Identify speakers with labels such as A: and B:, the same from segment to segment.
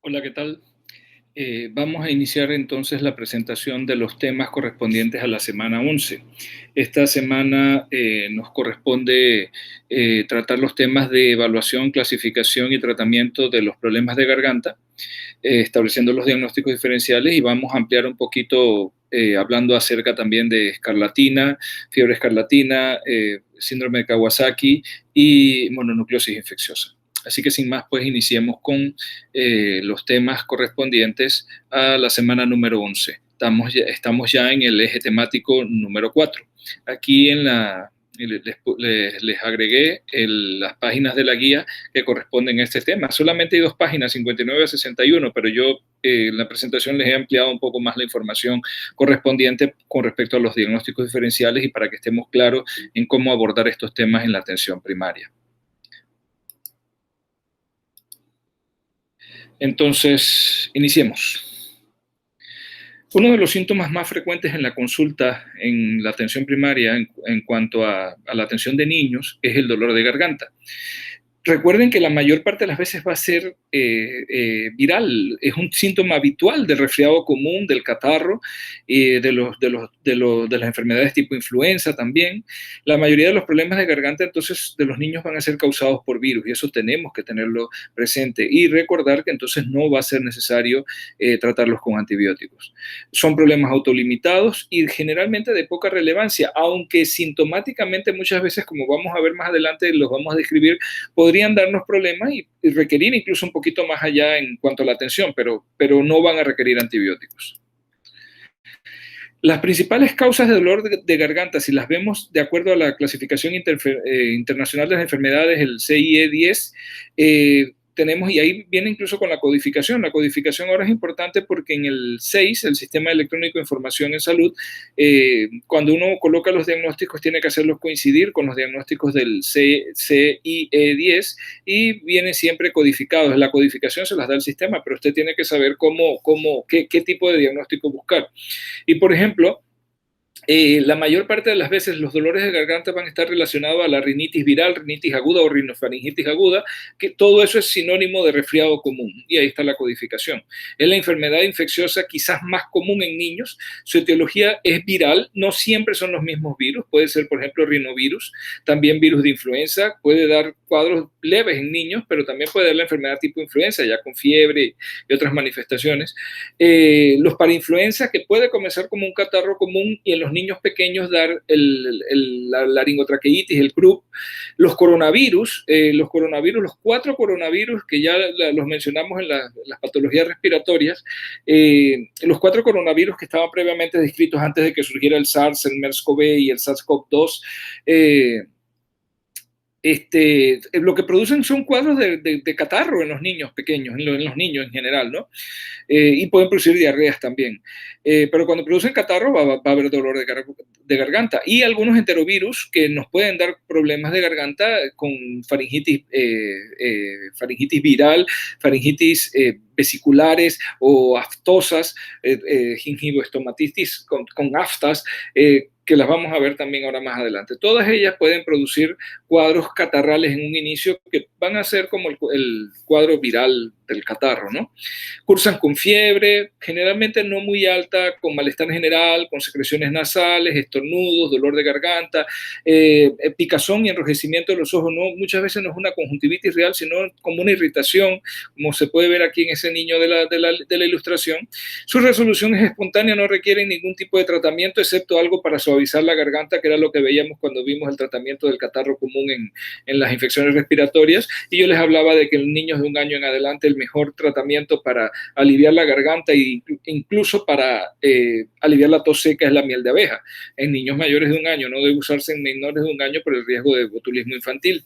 A: Hola, ¿qué tal? Vamos a iniciar entonces la presentación de los temas correspondientes a la semana 11. Esta semana nos corresponde tratar los temas de evaluación, clasificación y tratamiento de los problemas de garganta, estableciendo los diagnósticos diferenciales, y vamos a ampliar un poquito hablando acerca también de escarlatina, fiebre escarlatina, síndrome de Kawasaki y mononucleosis infecciosa. Así que sin más, pues iniciemos con los temas correspondientes a la semana número 11. Estamos ya en el eje temático número 4. Aquí les agregué las páginas de la guía que corresponden a este tema. Solamente hay dos páginas, 59 a 61, pero yo en la presentación les he ampliado un poco más la información correspondiente con respecto a los diagnósticos diferenciales y para que estemos claros en cómo abordar estos temas en la atención primaria. Entonces, iniciemos. Uno de los síntomas más frecuentes en la consulta en la atención primaria en cuanto a la atención de niños es el dolor de garganta. Recuerden que la mayor parte de las veces va a ser viral, es un síntoma habitual del resfriado común, del catarro, de las enfermedades tipo influenza también. La mayoría de los problemas de garganta entonces de los niños van a ser causados por virus y eso tenemos que tenerlo presente y recordar que entonces no va a ser necesario tratarlos con antibióticos. Son problemas autolimitados y generalmente de poca relevancia, aunque sintomáticamente muchas veces, como vamos a ver más adelante, los vamos a describir, podrían darnos problemas y requerir incluso un poquito más allá en cuanto a la atención, pero no van a requerir antibióticos. Las principales causas de dolor de garganta, si las vemos de acuerdo a la clasificación internacional de las enfermedades, el CIE-10, tenemos, y ahí viene incluso con la codificación. La codificación ahora es importante porque en el 6, el Sistema Electrónico de Información en Salud, cuando uno coloca los diagnósticos tiene que hacerlos coincidir con los diagnósticos del CIE-10 y vienen siempre codificados. La codificación se las da el sistema, pero usted tiene que saber qué tipo de diagnóstico buscar. Y por ejemplo, la mayor parte de las veces los dolores de garganta van a estar relacionados a la rinitis viral, rinitis aguda o rinofaringitis aguda, que todo eso es sinónimo de resfriado común, y ahí está la codificación. Es la enfermedad infecciosa quizás más común en niños, su etiología es viral, no siempre son los mismos virus, puede ser por ejemplo rinovirus, también virus de influenza, puede dar cuadros leves en niños, pero también puede dar la enfermedad tipo influenza, ya con fiebre y otras manifestaciones. Los parainfluenza, que puede comenzar como un catarro común y en los niños pequeños dar la laringotraqueitis, el croup. Los coronavirus, los 4 coronavirus que ya los mencionamos en las patologías respiratorias, los 4 coronavirus que estaban previamente descritos antes de que surgiera el SARS, el MERS-CoV y el SARS-CoV-2, lo que producen son cuadros de catarro en los niños pequeños, en los niños en general, ¿no? Y pueden producir diarreas también. Pero cuando producen catarro va a haber dolor de garganta. Y algunos enterovirus que nos pueden dar problemas de garganta con faringitis viral, faringitis vesiculares o aftosas, gingivoestomatitis con aftas, que las vamos a ver también ahora más adelante. Todas ellas pueden producir cuadros catarrales en un inicio que van a ser como el cuadro viral del catarro, ¿no? Cursan con fiebre, generalmente no muy alta, con malestar general, con secreciones nasales, estornudos, dolor de garganta, picazón y enrojecimiento de los ojos. No, muchas veces no es una conjuntivitis real, sino como una irritación, como se puede ver aquí en ese niño de la ilustración. Su resolución es espontánea, no requiere ningún tipo de tratamiento, excepto algo para suavizar la garganta, que era lo que veíamos cuando vimos el tratamiento del catarro común en las infecciones respiratorias. Y yo les hablaba de que en niños de 1 año en adelante el mejor tratamiento para aliviar la garganta e incluso para aliviar la tos seca es la miel de abeja. En niños mayores de 1 año, no debe usarse en menores de 1 año por el riesgo de botulismo infantil.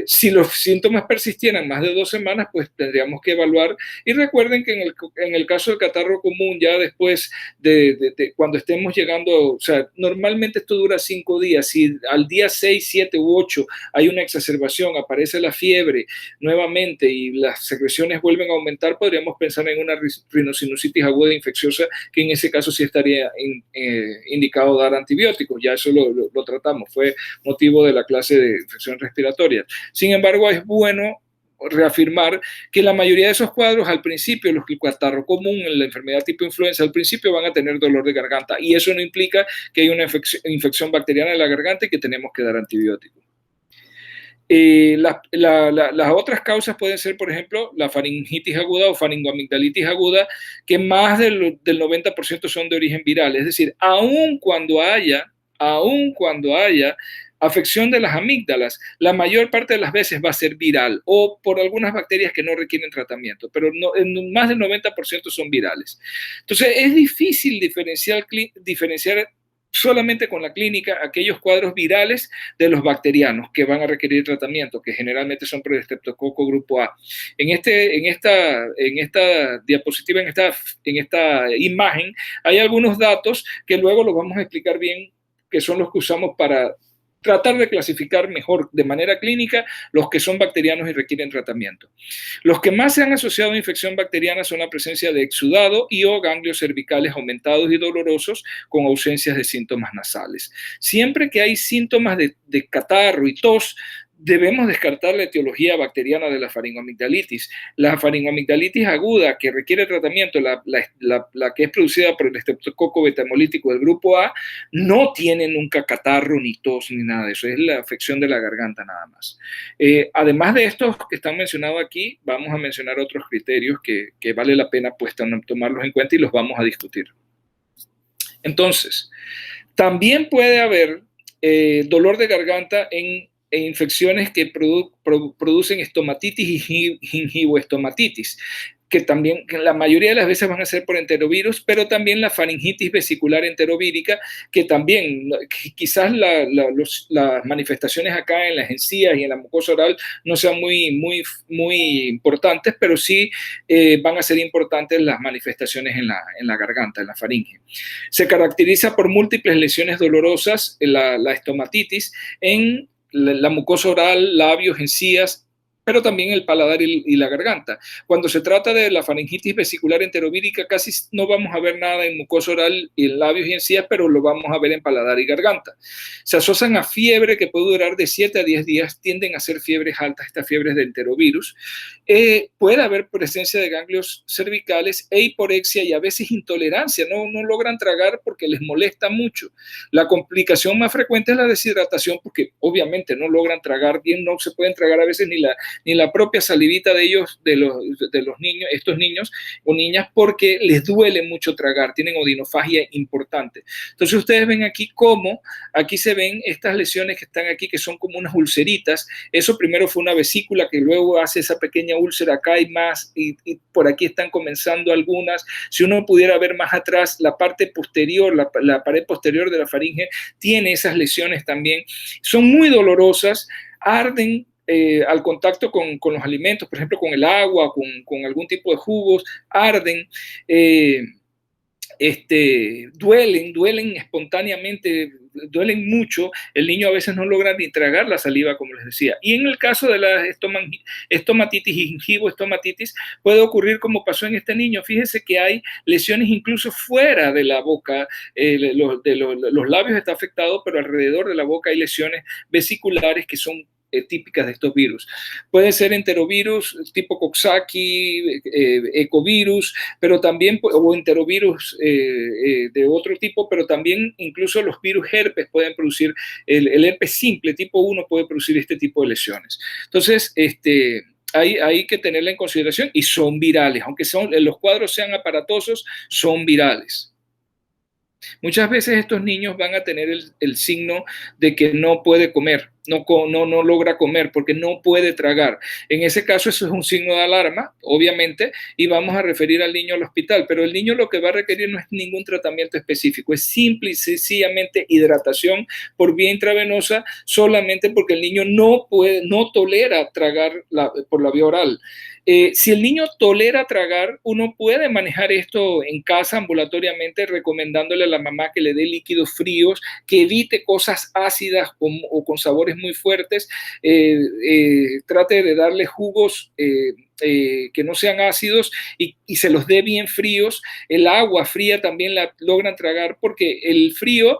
A: Si los síntomas persistieran más de 2 semanas, pues tendríamos que evaluar. Y recuerden que en el caso del catarro común, ya después de cuando estemos llegando, o sea, normalmente esto dura 5 días. Si al día 6, 7 u 8 hay una exacerbación, aparece la fiebre nuevamente y las secreciones vuelven a aumentar, podríamos pensar en una rinosinusitis aguda infecciosa, que en ese caso sí estaría indicado dar antibióticos. Ya eso lo tratamos, fue motivo de la clase de infección respiratoria. Sin embargo, es bueno reafirmar que la mayoría de esos cuadros al principio, los que el catarro común, en la enfermedad tipo influenza, al principio van a tener dolor de garganta y eso no implica que hay una infección bacteriana de la garganta y que tenemos que dar antibióticos. Las otras causas pueden ser, por ejemplo, la faringitis aguda o faringoamigdalitis aguda, que más del 90% son de origen viral. Es decir, aun cuando haya afección de las amígdalas, la mayor parte de las veces va a ser viral o por algunas bacterias que no requieren tratamiento, pero no, más del 90% son virales. Entonces, es difícil diferenciar solamente con la clínica aquellos cuadros virales de los bacterianos que van a requerir tratamiento, que generalmente son por el Streptococo grupo A. En esta diapositiva, en esta imagen, hay algunos datos que luego los vamos a explicar bien, que son los que usamos para tratar de clasificar mejor de manera clínica los que son bacterianos y requieren tratamiento. Los que más se han asociado a infección bacteriana son la presencia de exudado y o ganglios cervicales aumentados y dolorosos con ausencias de síntomas nasales. Siempre que hay síntomas de catarro y tos, debemos descartar la etiología bacteriana de la faringoamigdalitis. La faringoamigdalitis aguda que requiere tratamiento, la que es producida por el estreptococo beta-hemolítico del grupo A, no tiene nunca catarro, ni tos, ni nada de eso. Es la afección de la garganta nada más. Además de estos que están mencionados aquí, vamos a mencionar otros criterios que vale la pena pues, tomarlos en cuenta y los vamos a discutir. Entonces, también puede haber dolor de garganta en infecciones que producen estomatitis y gingivoestomatitis, que también la mayoría de las veces van a ser por enterovirus, pero también la faringitis vesicular enterovírica, que también quizás las manifestaciones acá en las encías y en la mucosa oral no sean muy importantes, pero sí van a ser importantes las manifestaciones en la garganta, en la faringe. Se caracteriza por múltiples lesiones dolorosas, la estomatitis, en la mucosa oral, labios, encías, pero también el paladar y la garganta. Cuando se trata de la faringitis vesicular enterovírica, casi no vamos a ver nada en mucosa oral y en labios y encías, pero lo vamos a ver en paladar y garganta. Se asocian a fiebre que puede durar de 7 a 10 días, tienden a ser fiebres altas, estas fiebres de enterovirus. Puede haber presencia de ganglios cervicales e hiporexia y a veces intolerancia, no logran tragar porque les molesta mucho. La complicación más frecuente es la deshidratación porque obviamente no logran tragar bien, no se pueden tragar a veces ni la propia salivita de ellos, de los niños, estos niños o niñas, porque les duele mucho tragar, tienen odinofagia importante. Entonces ustedes ven aquí cómo, aquí se ven estas lesiones que están aquí, que son como unas ulceritas. Eso primero fue una vesícula que luego hace esa pequeña úlcera acá y más, y por aquí están comenzando algunas. Si uno pudiera ver más atrás, la parte posterior, la pared posterior de la faringe tiene esas lesiones también. Son muy dolorosas, arden al contacto con los alimentos, por ejemplo, con el agua, con algún tipo de jugos, arden, duelen espontáneamente, duelen mucho. El niño a veces no logra ni tragar la saliva, como les decía. Y en el caso de la estomatitis y gingivoestomatitis, puede ocurrir como pasó en este niño. Fíjense que hay lesiones incluso fuera de la boca, los labios está afectado, pero alrededor de la boca hay lesiones vesiculares que son típicas de estos virus. Pueden ser enterovirus tipo Coxsackie, ecovirus, pero también, o enterovirus de otro tipo, pero también incluso los virus herpes pueden producir, el herpes simple tipo 1 puede producir este tipo de lesiones. Entonces, hay que tenerla en consideración y son virales, aunque los cuadros sean aparatosos, son virales. Muchas veces estos niños van a tener el signo de que no puede comer, no logra comer porque no puede tragar. En ese caso eso es un signo de alarma, obviamente, y vamos a referir al niño al hospital, pero el niño lo que va a requerir no es ningún tratamiento específico, es simple y sencillamente hidratación por vía intravenosa, solamente porque el niño no tolera tragar por la vía oral. Si el niño tolera tragar, uno puede manejar esto en casa ambulatoriamente, recomendándole a la mamá que le dé líquidos fríos, que evite cosas ácidas o con sabores muy fuertes, trate de darle jugos que no sean ácidos y se los dé bien fríos. El agua fría también la logran tragar porque el frío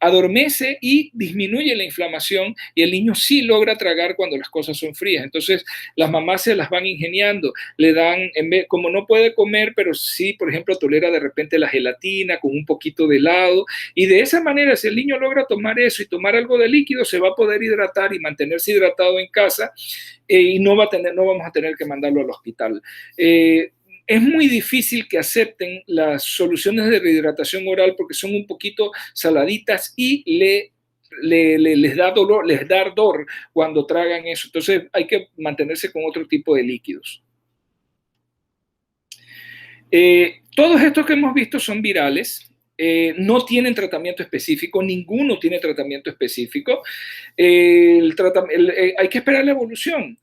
A: adormece y disminuye la inflamación y el niño sí logra tragar cuando las cosas son frías. Entonces, las mamás se las van ingeniando, le dan, como no puede comer, pero sí, por ejemplo, tolera de repente la gelatina con un poquito de helado, y de esa manera, si el niño logra tomar eso y tomar algo de líquido, se va a poder hidratar y mantenerse hidratado en casa, y no vamos a tener que mandarlo al hospital. Es muy difícil que acepten las soluciones de rehidratación oral porque son un poquito saladitas y les da dolor, les da ardor cuando tragan eso. Entonces hay que mantenerse con otro tipo de líquidos. Todos estos que hemos visto son virales. No tienen tratamiento específico, ninguno tiene tratamiento específico. Hay que esperar la evolución.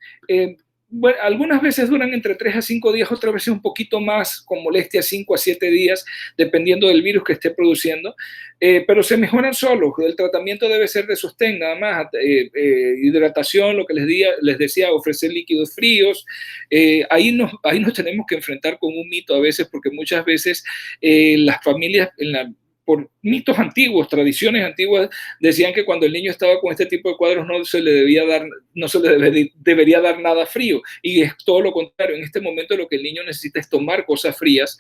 A: Bueno, algunas veces duran entre 3 a 5 días, otras veces un poquito más, con molestia 5 a 7 días, dependiendo del virus que esté produciendo, pero se mejoran solos. El tratamiento debe ser de sostén, nada más, hidratación, lo que les decía, ofrecer líquidos fríos. Ahí nos tenemos que enfrentar con un mito a veces, porque muchas veces las familias, por mitos antiguos, tradiciones antiguas, decían que cuando el niño estaba con este tipo de cuadros no se le debería dar nada frío, y es todo lo contrario. En este momento lo que el niño necesita es tomar cosas frías.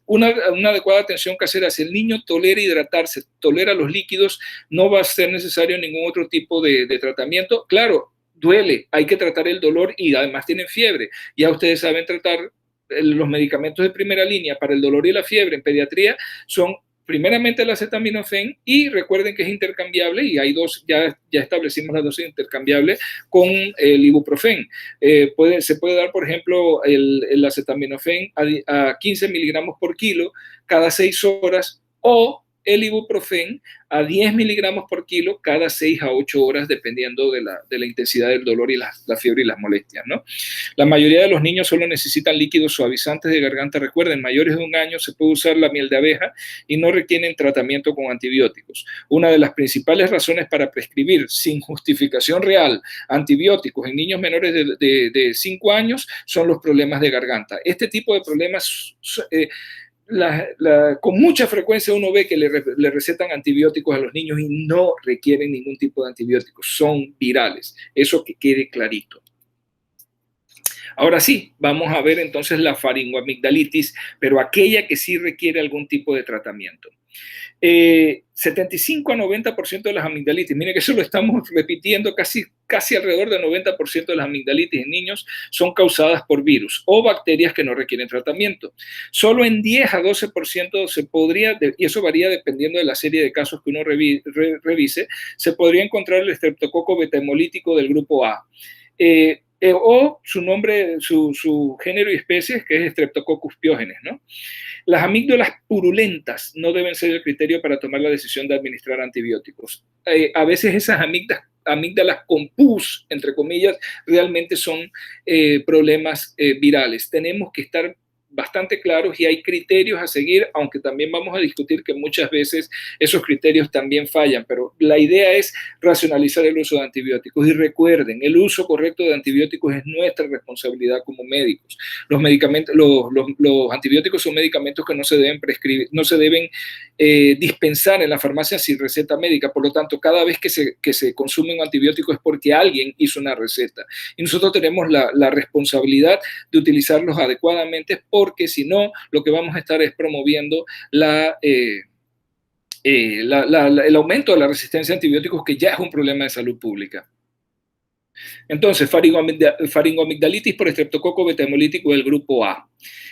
A: Una adecuada atención casera: si el niño tolera hidratarse, tolera los líquidos, no va a ser necesario ningún otro tipo de tratamiento. Claro, duele, hay que tratar el dolor y además tienen fiebre. Ya ustedes saben tratar. Los medicamentos de primera línea para el dolor y la fiebre en pediatría son primeramente el acetaminofén, y recuerden que es intercambiable, y hay dos, ya establecimos la dosis intercambiable con el ibuprofén. Se puede dar, por ejemplo, el acetaminofén a 15 miligramos por kilo cada 6 horas, o el ibuprofén a 10 miligramos por kilo cada 6 a 8 horas, dependiendo de la intensidad del dolor y la fiebre y las molestias, ¿no? La mayoría de los niños solo necesitan líquidos suavizantes de garganta. Recuerden, mayores de 1 año se puede usar la miel de abeja y no requieren tratamiento con antibióticos. Una de las principales razones para prescribir sin justificación real antibióticos en niños menores de 5 años son los problemas de garganta. Este tipo de problemas con mucha frecuencia uno ve que le recetan antibióticos a los niños y no requieren ningún tipo de antibióticos, son virales. Eso que quede clarito. Ahora sí, vamos a ver entonces la faringoamigdalitis, pero aquella que sí requiere algún tipo de tratamiento. 75 a 90% de las amigdalitis, miren que eso lo estamos repitiendo, casi alrededor del 90% de las amigdalitis en niños son causadas por virus o bacterias que no requieren tratamiento. Solo en 10 a 12% se podría, y eso varía dependiendo de la serie de casos que uno revise, se podría encontrar el estreptococo beta-hemolítico del grupo A. O su nombre, su género y especies, que es Streptococcus pyogenes, ¿no? Las amígdalas purulentas no deben ser el criterio para tomar la decisión de administrar antibióticos. A veces esas amígdalas con pus, entre comillas, realmente son problemas virales. Tenemos que estar bastante claros y hay criterios a seguir, aunque también vamos a discutir que muchas veces esos criterios también fallan, pero la idea es racionalizar el uso de antibióticos. Y recuerden, el uso correcto de antibióticos es nuestra responsabilidad como médicos. Los antibióticos son medicamentos que no se deben prescribir, no se deben dispensar en la farmacia sin receta médica. Por lo tanto, cada vez que se consume un antibiótico es porque alguien hizo una receta. Y nosotros tenemos la responsabilidad de utilizarlos adecuadamente, porque si no, lo que vamos a estar es promoviendo el aumento de la resistencia a antibióticos, que ya es un problema de salud pública. Entonces, faringoamigdalitis por estreptococo beta-hemolítico del grupo A.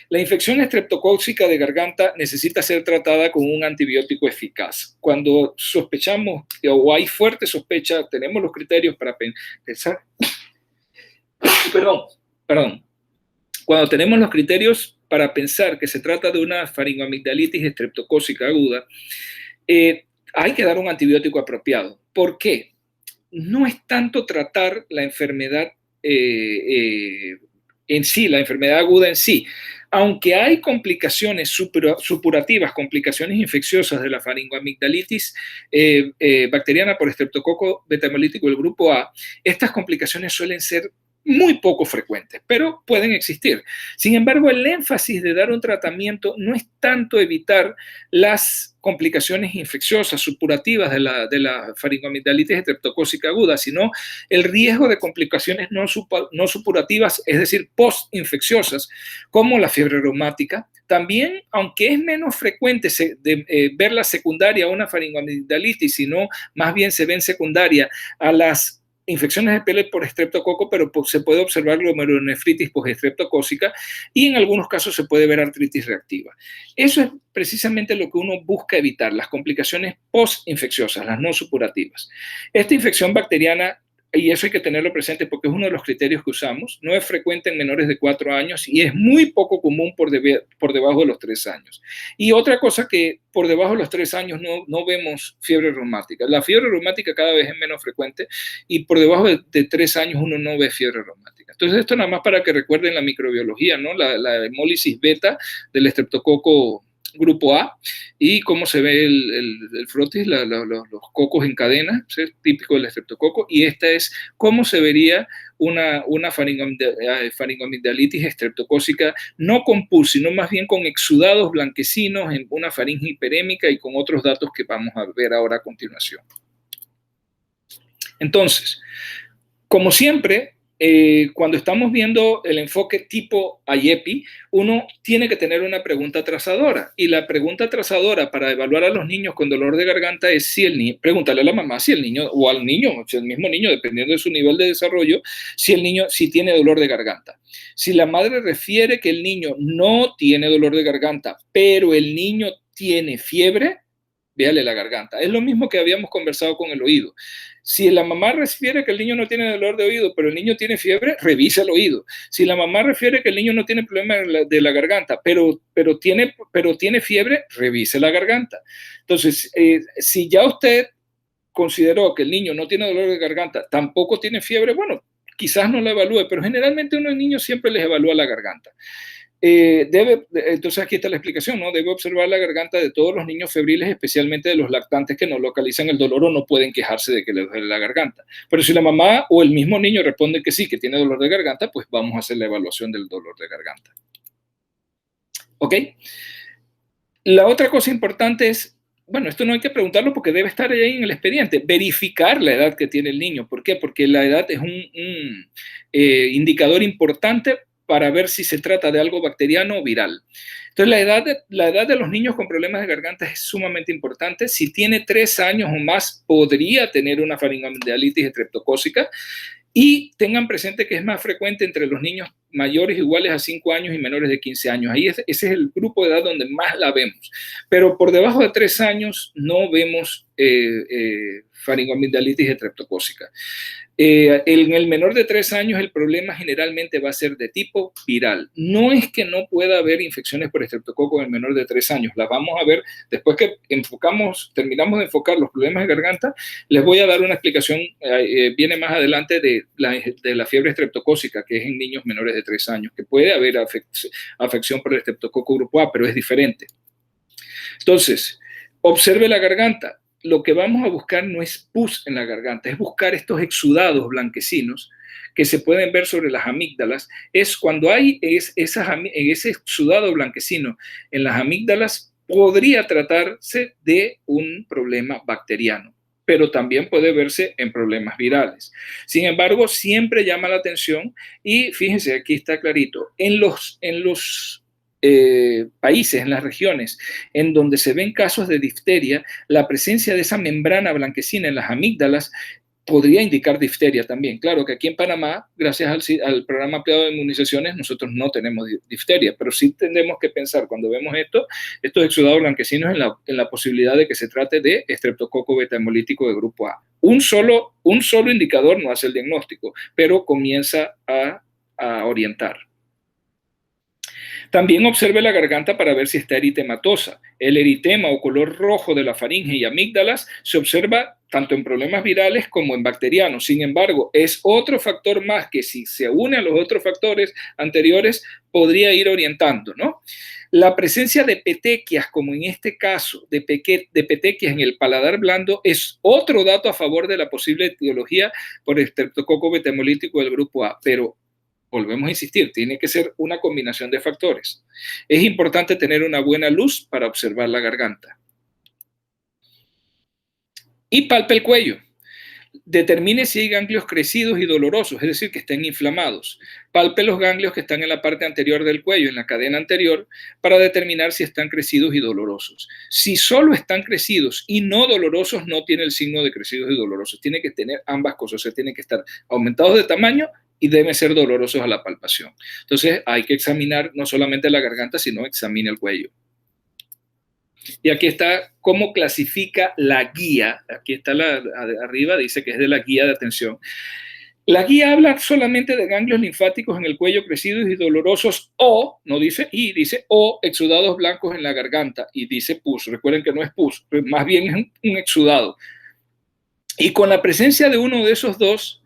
A: La infección estreptocócica de garganta necesita ser tratada con un antibiótico eficaz. Cuando sospechamos o hay fuerte sospecha, tenemos los criterios para pensar. Perdón. Cuando tenemos los criterios para pensar que se trata de una faringoamigdalitis estreptocócica aguda, hay que dar un antibiótico apropiado. ¿Por qué? No es tanto tratar la enfermedad en sí, la enfermedad aguda en sí. Aunque hay complicaciones supurativas, complicaciones infecciosas de la faringoamigdalitis bacteriana por estreptococo beta-hemolítico del grupo A, estas complicaciones suelen ser muy poco frecuentes, pero pueden existir. Sin embargo, el énfasis de dar un tratamiento no es tanto evitar las complicaciones infecciosas supurativas de la faringoamigdalitis estreptocócica aguda, sino el riesgo de complicaciones no supurativas, es decir, postinfecciosas, como la fiebre reumática. También, aunque es menos frecuente verla secundaria a una faringoamigdalitis, sino más bien se ven secundaria a las infecciones de piel por estreptococo, pero se puede observar glomerulonefritis postestreptocócica y en algunos casos se puede ver artritis reactiva. Eso es precisamente lo que uno busca evitar, las complicaciones postinfecciosas, las no supurativas. Esta infección bacteriana, y eso hay que tenerlo presente porque es uno de los criterios que usamos, no es frecuente en menores de 4 años y es muy poco común por debajo de los 3 años. Y otra cosa que por debajo de los 3 años no vemos fiebre reumática. La fiebre reumática cada vez es menos frecuente y por debajo de 3 años uno no ve fiebre reumática. Entonces esto nada más para que recuerden la microbiología, ¿no? La hemólisis beta del estreptococo grupo A y cómo se ve el frotis, los cocos en cadena, ¿sí? Típico del estreptococo, y esta es cómo se vería una faringoamigdalitis estreptocócica no con pus, sino más bien con exudados blanquecinos en una faringe hiperémica y con otros datos que vamos a ver ahora a continuación. Entonces, como siempre, cuando estamos viendo el enfoque tipo IEPI, uno tiene que tener una pregunta trazadora. Y la pregunta trazadora para evaluar a los niños con dolor de garganta es si el niño, pregúntale a la mamá si el niño, o al niño, si el mismo niño, dependiendo de su nivel de desarrollo, si el niño si tiene dolor de garganta. Si la madre refiere que el niño no tiene dolor de garganta, pero el niño tiene fiebre, véale la garganta. Es lo mismo que habíamos conversado con el oído. Si la mamá refiere que el niño no tiene dolor de oído, pero el niño tiene fiebre, revisa el oído. Si la mamá refiere que el niño no tiene problema de la garganta, pero tiene fiebre, revise la garganta. Entonces, si ya usted consideró que el niño no tiene dolor de garganta, tampoco tiene fiebre, bueno, quizás no la evalúe, pero generalmente uno de niños siempre les evalúa la garganta. Entonces aquí está la explicación, ¿no? Debe observar la garganta de todos los niños febriles, especialmente de los lactantes que no localizan el dolor o no pueden quejarse de que les duele la garganta. Pero si la mamá o el mismo niño responde que sí, que tiene dolor de garganta, pues vamos a hacer la evaluación del dolor de garganta. ¿Ok? La otra cosa importante es, bueno, esto no hay que preguntarlo porque debe estar ahí en el expediente, verificar la edad que tiene el niño. ¿Por qué? Porque la edad es un indicador importante para ver si se trata de algo bacteriano o viral. Entonces, la edad de los niños con problemas de garganta es sumamente importante. Si tiene 3 años o más, podría tener una faringoamigdalitis estreptocócica. Y tengan presente que es más frecuente entre los niños mayores iguales a 5 años y menores de 15 años. Ahí ese es el grupo de edad donde más la vemos. Pero por debajo de 3 años no vemos faringoamigdalitis estreptocócica. En el menor de 3 años el problema generalmente va a ser de tipo viral. No es que no pueda haber infecciones por estreptococo en el menor de 3 años. Las vamos a ver después que terminamos de enfocar los problemas de garganta. Les voy a dar una explicación, viene más adelante de la fiebre estreptocócica, que es en niños menores de 3 años, que puede haber afección por el estreptococo grupo A, pero es diferente. Entonces, observe la garganta. Lo que vamos a buscar no es pus en la garganta, es buscar estos exudados blanquecinos que se pueden ver sobre las amígdalas. Es cuando hay ese exudado blanquecino en las amígdalas, podría tratarse de un problema bacteriano, pero también puede verse en problemas virales. Sin embargo, siempre llama la atención y fíjense, aquí está clarito, en los países, en las regiones en donde se ven casos de difteria, la presencia de esa membrana blanquecina en las amígdalas podría indicar difteria también. Claro que aquí en Panamá, gracias al programa ampliado de inmunizaciones, nosotros no tenemos difteria, pero sí tenemos que pensar cuando vemos estos exudados blanquecinos en la posibilidad de que se trate de estreptococo beta hemolítico de grupo A. Un solo indicador no hace el diagnóstico, pero comienza a orientar. También observe la garganta para ver si está eritematosa. El eritema o color rojo de la faringe y amígdalas se observa tanto en problemas virales como en bacterianos. Sin embargo, es otro factor más que si se une a los otros factores anteriores podría ir orientando, ¿no? La presencia de petequias, como en este caso, de petequias en el paladar blando, es otro dato a favor de la posible etiología por estreptococo beta hemolítico del grupo A, pero volvemos a insistir, tiene que ser una combinación de factores. Es importante tener una buena luz para observar la garganta. Y palpe el cuello. Determine si hay ganglios crecidos y dolorosos, es decir, que estén inflamados. Palpe los ganglios que están en la parte anterior del cuello, en la cadena anterior, para determinar si están crecidos y dolorosos. Si solo están crecidos y no dolorosos, no tiene el signo de crecidos y dolorosos. Tiene que tener ambas cosas, o sea, tienen que estar aumentados de tamaño y deben ser dolorosos a la palpación. Entonces, hay que examinar no solamente la garganta, sino examine el cuello. Y aquí está cómo clasifica la guía. Aquí está arriba, dice que es de la guía de atención. La guía habla solamente de ganglios linfáticos en el cuello crecidos y dolorosos o, no dice y, dice o exudados blancos en la garganta y dice pus. Recuerden que no es pus, más bien es un exudado. Y con la presencia de uno de esos dos,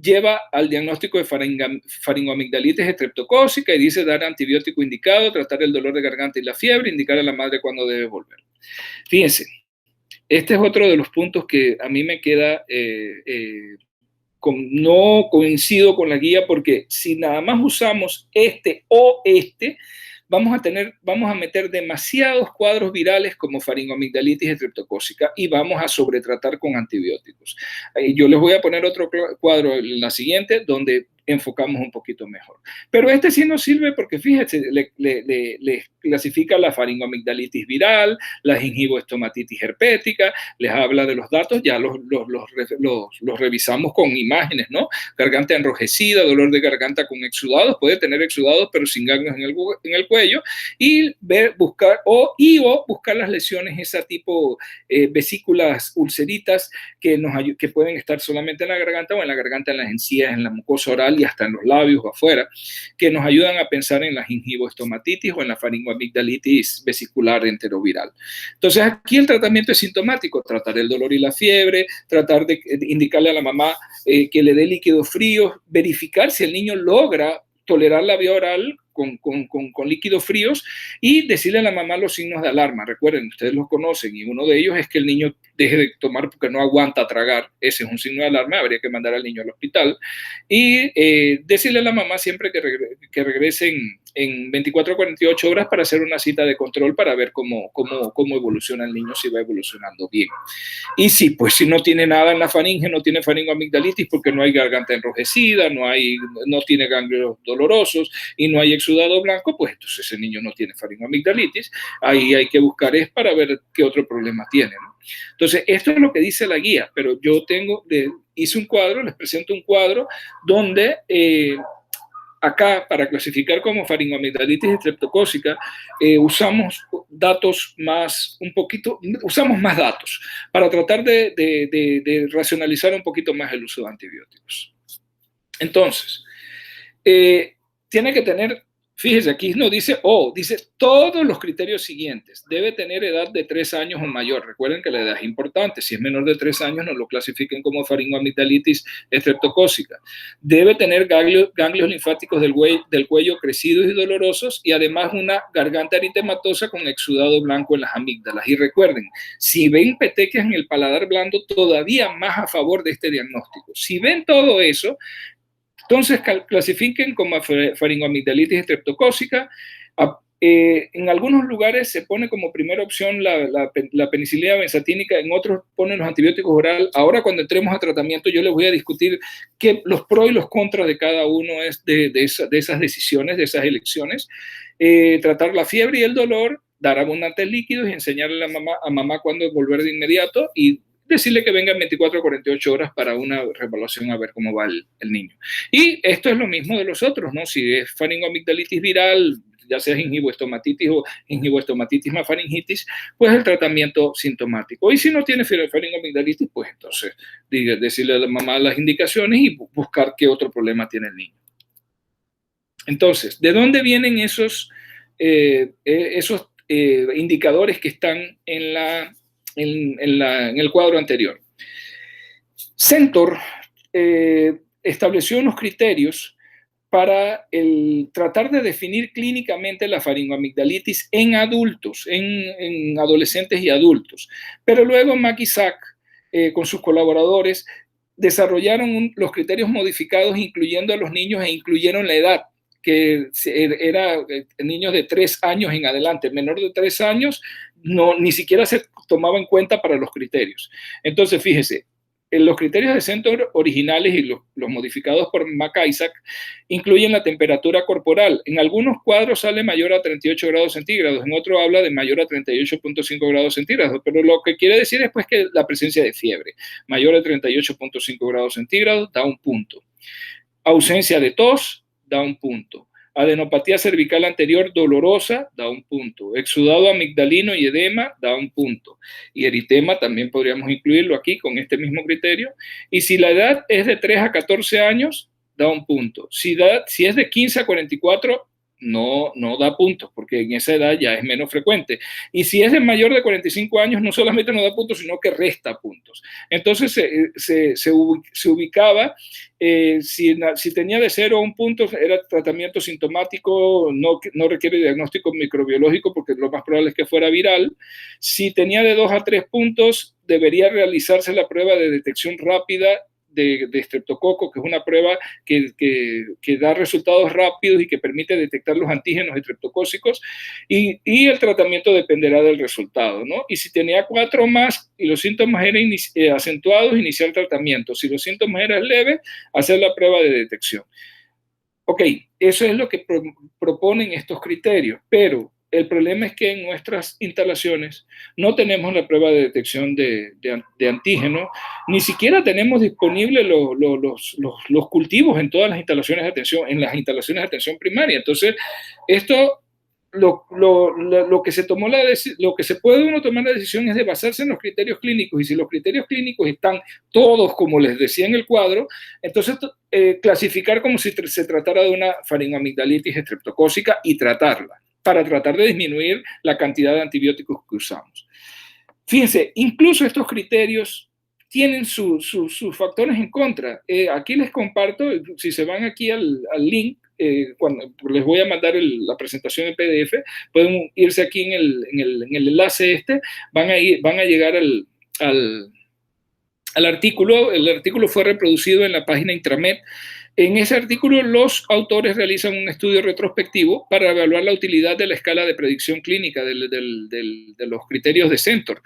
A: lleva al diagnóstico de faringoamigdalitis estreptocócica y dice dar antibiótico indicado, tratar el dolor de garganta y la fiebre, indicar a la madre cuándo debe volver. Fíjense, este es otro de los puntos que a mí me queda, no coincido con la guía, porque si nada más usamos este o este, vamos a meter demasiados cuadros virales como faringoamigdalitis estreptocócica y vamos a sobretratar con antibióticos. Yo les voy a poner otro cuadro en la siguiente donde enfocamos un poquito mejor. Pero este sí nos sirve porque, fíjense, le clasifica la faringoamigdalitis viral, la gingivoestomatitis herpética, les habla de los datos, ya los revisamos con imágenes, ¿no? Garganta enrojecida, dolor de garganta con exudados, puede tener exudados pero sin ganglios en el cuello, y buscar las lesiones, ese tipo vesículas ulceritas que pueden estar solamente en la garganta o en la garganta, en las encías, en la mucosa oral y hasta en los labios o afuera, que nos ayudan a pensar en la gingivoestomatitis o en la faringoamigdalitis vesicular enteroviral. Entonces aquí el tratamiento es sintomático, tratar el dolor y la fiebre, tratar de indicarle a la mamá que le dé líquidos fríos, verificar si el niño logra tolerar la vía oral con líquidos fríos y decirle a la mamá los signos de alarma. Recuerden, ustedes los conocen y uno de ellos es que el niño deje de tomar porque no aguanta tragar. Ese es un signo de alarma, habría que mandar al niño al hospital. Y decirle a la mamá siempre que regresen en 24 a 48 horas para hacer una cita de control para ver cómo evoluciona el niño, si va evolucionando bien. Y sí, pues si no tiene nada en la faringe, no tiene faringoamigdalitis porque no hay garganta enrojecida, no tiene ganglios dolorosos y no hay exudado blanco, pues entonces ese niño no tiene faringoamigdalitis. Ahí hay que buscar es para ver qué otro problema tiene, ¿no? Entonces, esto es lo que dice la guía, pero yo hice un cuadro, les presento un cuadro donde acá, para clasificar como faringoamigdalitis estreptocócica, usamos más datos para tratar de racionalizar un poquito más el uso de antibióticos. Entonces, tiene que tener, fíjese, aquí no dice dice todos los criterios siguientes. Debe tener edad de 3 años o mayor. Recuerden que la edad es importante. Si es menor de 3 años, no lo clasifiquen como faringoamigdalitis estreptocócica. Debe tener ganglios linfáticos del cuello crecidos y dolorosos y además una garganta eritematosa con exudado blanco en las amígdalas. Y recuerden, si ven petequias en el paladar blando, todavía más a favor de este diagnóstico. Si ven todo eso, entonces clasifiquen como faringoamigdalitis estreptocócica. En algunos lugares se pone como primera opción la penicilina benzatínica, en otros ponen los antibióticos orales. Ahora cuando entremos a tratamiento yo les voy a discutir los pros y los contras de cada uno de esas decisiones, de esas elecciones. Tratar la fiebre y el dolor, dar abundantes líquidos y enseñarle a mamá cuándo volver de inmediato y decirle que venga en 24 a 48 horas para una reevaluación a ver cómo va el niño. Y esto es lo mismo de los otros, ¿no? Si es faringoamigdalitis viral, ya sea gingivoestomatitis o gingivoestomatitis más faringitis, pues el tratamiento sintomático. Y si no tiene faringoamigdalitis, pues entonces decirle a la mamá las indicaciones y buscar qué otro problema tiene el niño. Entonces, ¿de dónde vienen esos indicadores que están en el cuadro anterior? Centor estableció unos criterios para tratar de definir clínicamente la faringoamigdalitis en adultos, en adolescentes y adultos. Pero luego Mack-Isaac, con sus colaboradores, desarrollaron los criterios modificados incluyendo a los niños e incluyeron la edad, que era niños de 3 años en adelante. Menor de 3 años ni siquiera se tomaba en cuenta para los criterios. Entonces, fíjese, los criterios de Centor originales y los modificados por Mack-Isaac incluyen la temperatura corporal. En algunos cuadros sale mayor a 38 grados centígrados, en otros habla de mayor a 38.5 grados centígrados, pero lo que quiere decir es pues que la presencia de fiebre, mayor a 38.5 grados centígrados, da un punto. Ausencia de tos, da un punto. Adenopatía cervical anterior dolorosa, da un punto. Exudado amigdalino y edema, da un punto. Y eritema también podríamos incluirlo aquí con este mismo criterio. Y si la edad es de 3 a 14 años, da un punto. Si es de 15 a 44, no da puntos, porque en esa edad ya es menos frecuente. Y si es de mayor de 45 años, no solamente no da puntos, sino que resta puntos. Entonces se ubicaba, si tenía de 0 a 1 punto, era tratamiento sintomático, no requiere diagnóstico microbiológico, porque lo más probable es que fuera viral. Si tenía de 2 a 3 puntos, debería realizarse la prueba de detección rápida de estreptococo, que es una prueba que da resultados rápidos y que permite detectar los antígenos estreptocócicos, y el tratamiento dependerá del resultado, ¿no? Y si tenía 4 más y los síntomas eran acentuados, iniciar tratamiento. Si los síntomas eran leves, hacer la prueba de detección. Ok, eso es lo que proponen estos criterios, pero el problema es que en nuestras instalaciones no tenemos la prueba de detección de antígenos, ni siquiera tenemos disponibles los cultivos en todas las instalaciones de atención primaria. Entonces, esto, lo que se puede uno tomar la decisión es de basarse en los criterios clínicos, y si los criterios clínicos están todos como les decía en el cuadro, entonces clasificar como si se tratara de una faringoamigdalitis estreptocócica y tratarla, para tratar de disminuir la cantidad de antibióticos que usamos. Fíjense, incluso estos criterios tienen sus factores en contra. Aquí les comparto, si se van aquí al link, cuando les voy a mandar la presentación en PDF, pueden irse aquí en el enlace van a llegar al artículo. El artículo fue reproducido en la página Intramed. En ese artículo, los autores realizan un estudio retrospectivo para evaluar la utilidad de la escala de predicción clínica de los criterios de Centor.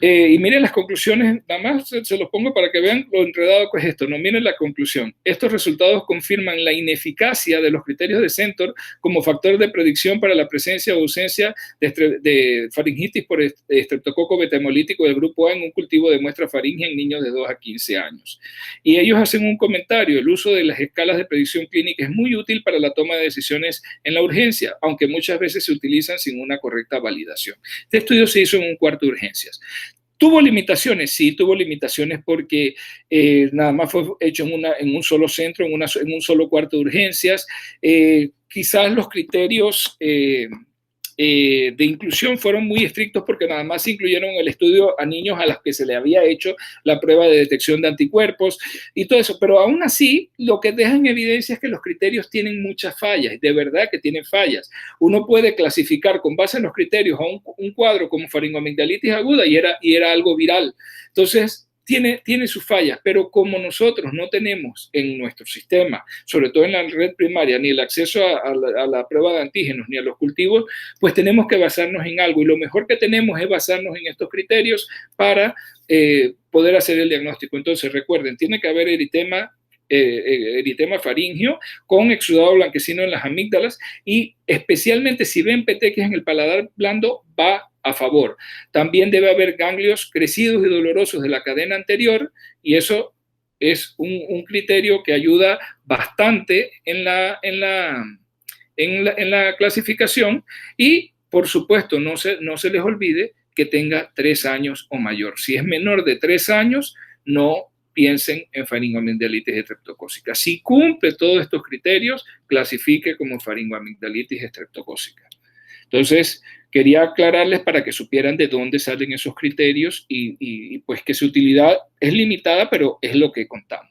A: Y miren las conclusiones, nada más se los pongo para que vean lo enredado que es esto, ¿no? Miren la conclusión. Estos resultados confirman la ineficacia de los criterios de Centor como factor de predicción para la presencia o ausencia de faringitis por estreptococo beta hemolítico del grupo A en un cultivo de muestra faríngea en niños de 2 a 15 años. Y ellos hacen un comentario: el uso de las escalas de predicción clínica es muy útil para la toma de decisiones en la urgencia, aunque muchas veces se utilizan sin una correcta validación. Este estudio se hizo en un cuarto de urgencias. ¿Tuvo limitaciones? Sí, tuvo limitaciones porque nada más fue hecho en un solo centro, en un solo cuarto de urgencias. Quizás los criterios de inclusión fueron muy estrictos porque nada más incluyeron el estudio a niños a los que se le había hecho la prueba de detección de anticuerpos y todo eso, pero aún así lo que deja en evidencia es que los criterios tienen muchas fallas, de verdad que tienen fallas. Uno puede clasificar con base en los criterios a un cuadro como faringoamigdalitis aguda y era algo viral. Entonces, tiene sus fallas, pero como nosotros no tenemos en nuestro sistema, sobre todo en la red primaria, ni el acceso a la prueba de antígenos, ni a los cultivos, pues tenemos que basarnos en algo. Y lo mejor que tenemos es basarnos en estos criterios para poder hacer el diagnóstico. Entonces, recuerden, tiene que haber eritema faríngeo con exudado blanquecino en las amígdalas, y especialmente si ven petequias en el paladar blando, va a favor. También debe haber ganglios crecidos y dolorosos de la cadena anterior, y eso es un criterio que ayuda bastante en la clasificación. Y, por supuesto, no se les olvide que tenga 3 años o mayor. Si es menor de 3 años, no piensen en faringoamigdalitis estreptocócica. Si cumple todos estos criterios, clasifique como faringoamigdalitis estreptocócica. Entonces, quería aclararles para que supieran de dónde salen esos criterios y pues que su utilidad es limitada, pero es lo que contamos.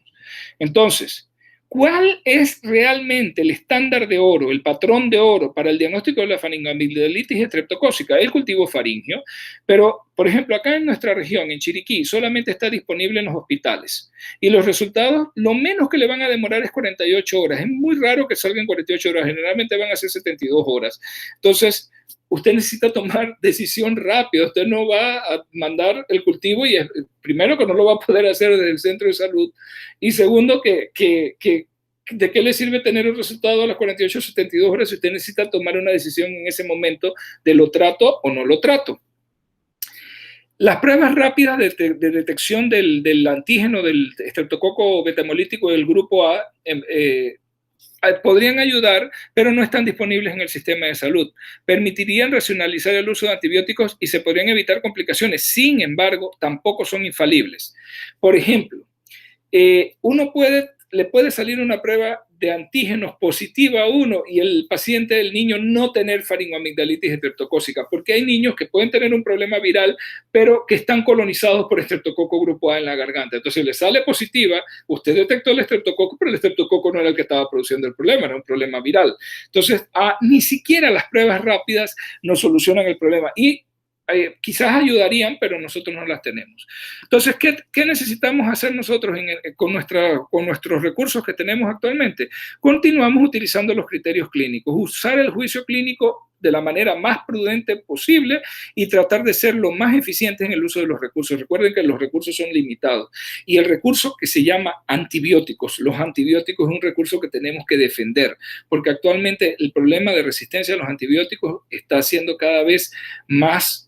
A: Entonces, ¿Cuál es realmente el estándar de oro, el patrón de oro para el diagnóstico de la faringoamigdalitis estreptocócica? El cultivo faríngeo, pero, por ejemplo, acá en nuestra región, en Chiriquí, solamente está disponible en los hospitales. Y los resultados, lo menos que le van a demorar es 48 horas. Es muy raro que salgan 48 horas, generalmente van a ser 72 horas. Entonces, usted necesita tomar decisión rápida. Usted no va a mandar el cultivo y primero que no lo va a poder hacer desde el centro de salud y segundo ¿de qué le sirve tener el resultado a las 48 o 72 horas si usted necesita tomar una decisión en ese momento de lo trato o no lo trato? Las pruebas rápidas de detección del antígeno del estreptococo betamolítico del grupo A podrían ayudar, pero no están disponibles en el sistema de salud. Permitirían racionalizar el uso de antibióticos y se podrían evitar complicaciones. Sin embargo, tampoco son infalibles. Por ejemplo, le puede salir una prueba de antígenos positiva a uno y el paciente, el niño, no tener faringoamigdalitis estreptocócica, porque hay niños que pueden tener un problema viral, pero que están colonizados por estreptococo grupo A en la garganta. Entonces le sale positiva, usted detectó el estreptococo, pero el estreptococo no era el que estaba produciendo el problema, era un problema viral. Entonces, ni siquiera las pruebas rápidas nos solucionan el problema. Y quizás ayudarían, pero nosotros no las tenemos. Entonces, ¿qué necesitamos hacer nosotros con nuestros recursos que tenemos actualmente? Continuamos utilizando los criterios clínicos, usar el juicio clínico de la manera más prudente posible y tratar de ser lo más eficientes en el uso de los recursos. Recuerden que los recursos son limitados y el recurso que se llama antibióticos, los antibióticos es un recurso que tenemos que defender, porque actualmente el problema de resistencia a los antibióticos está siendo cada vez más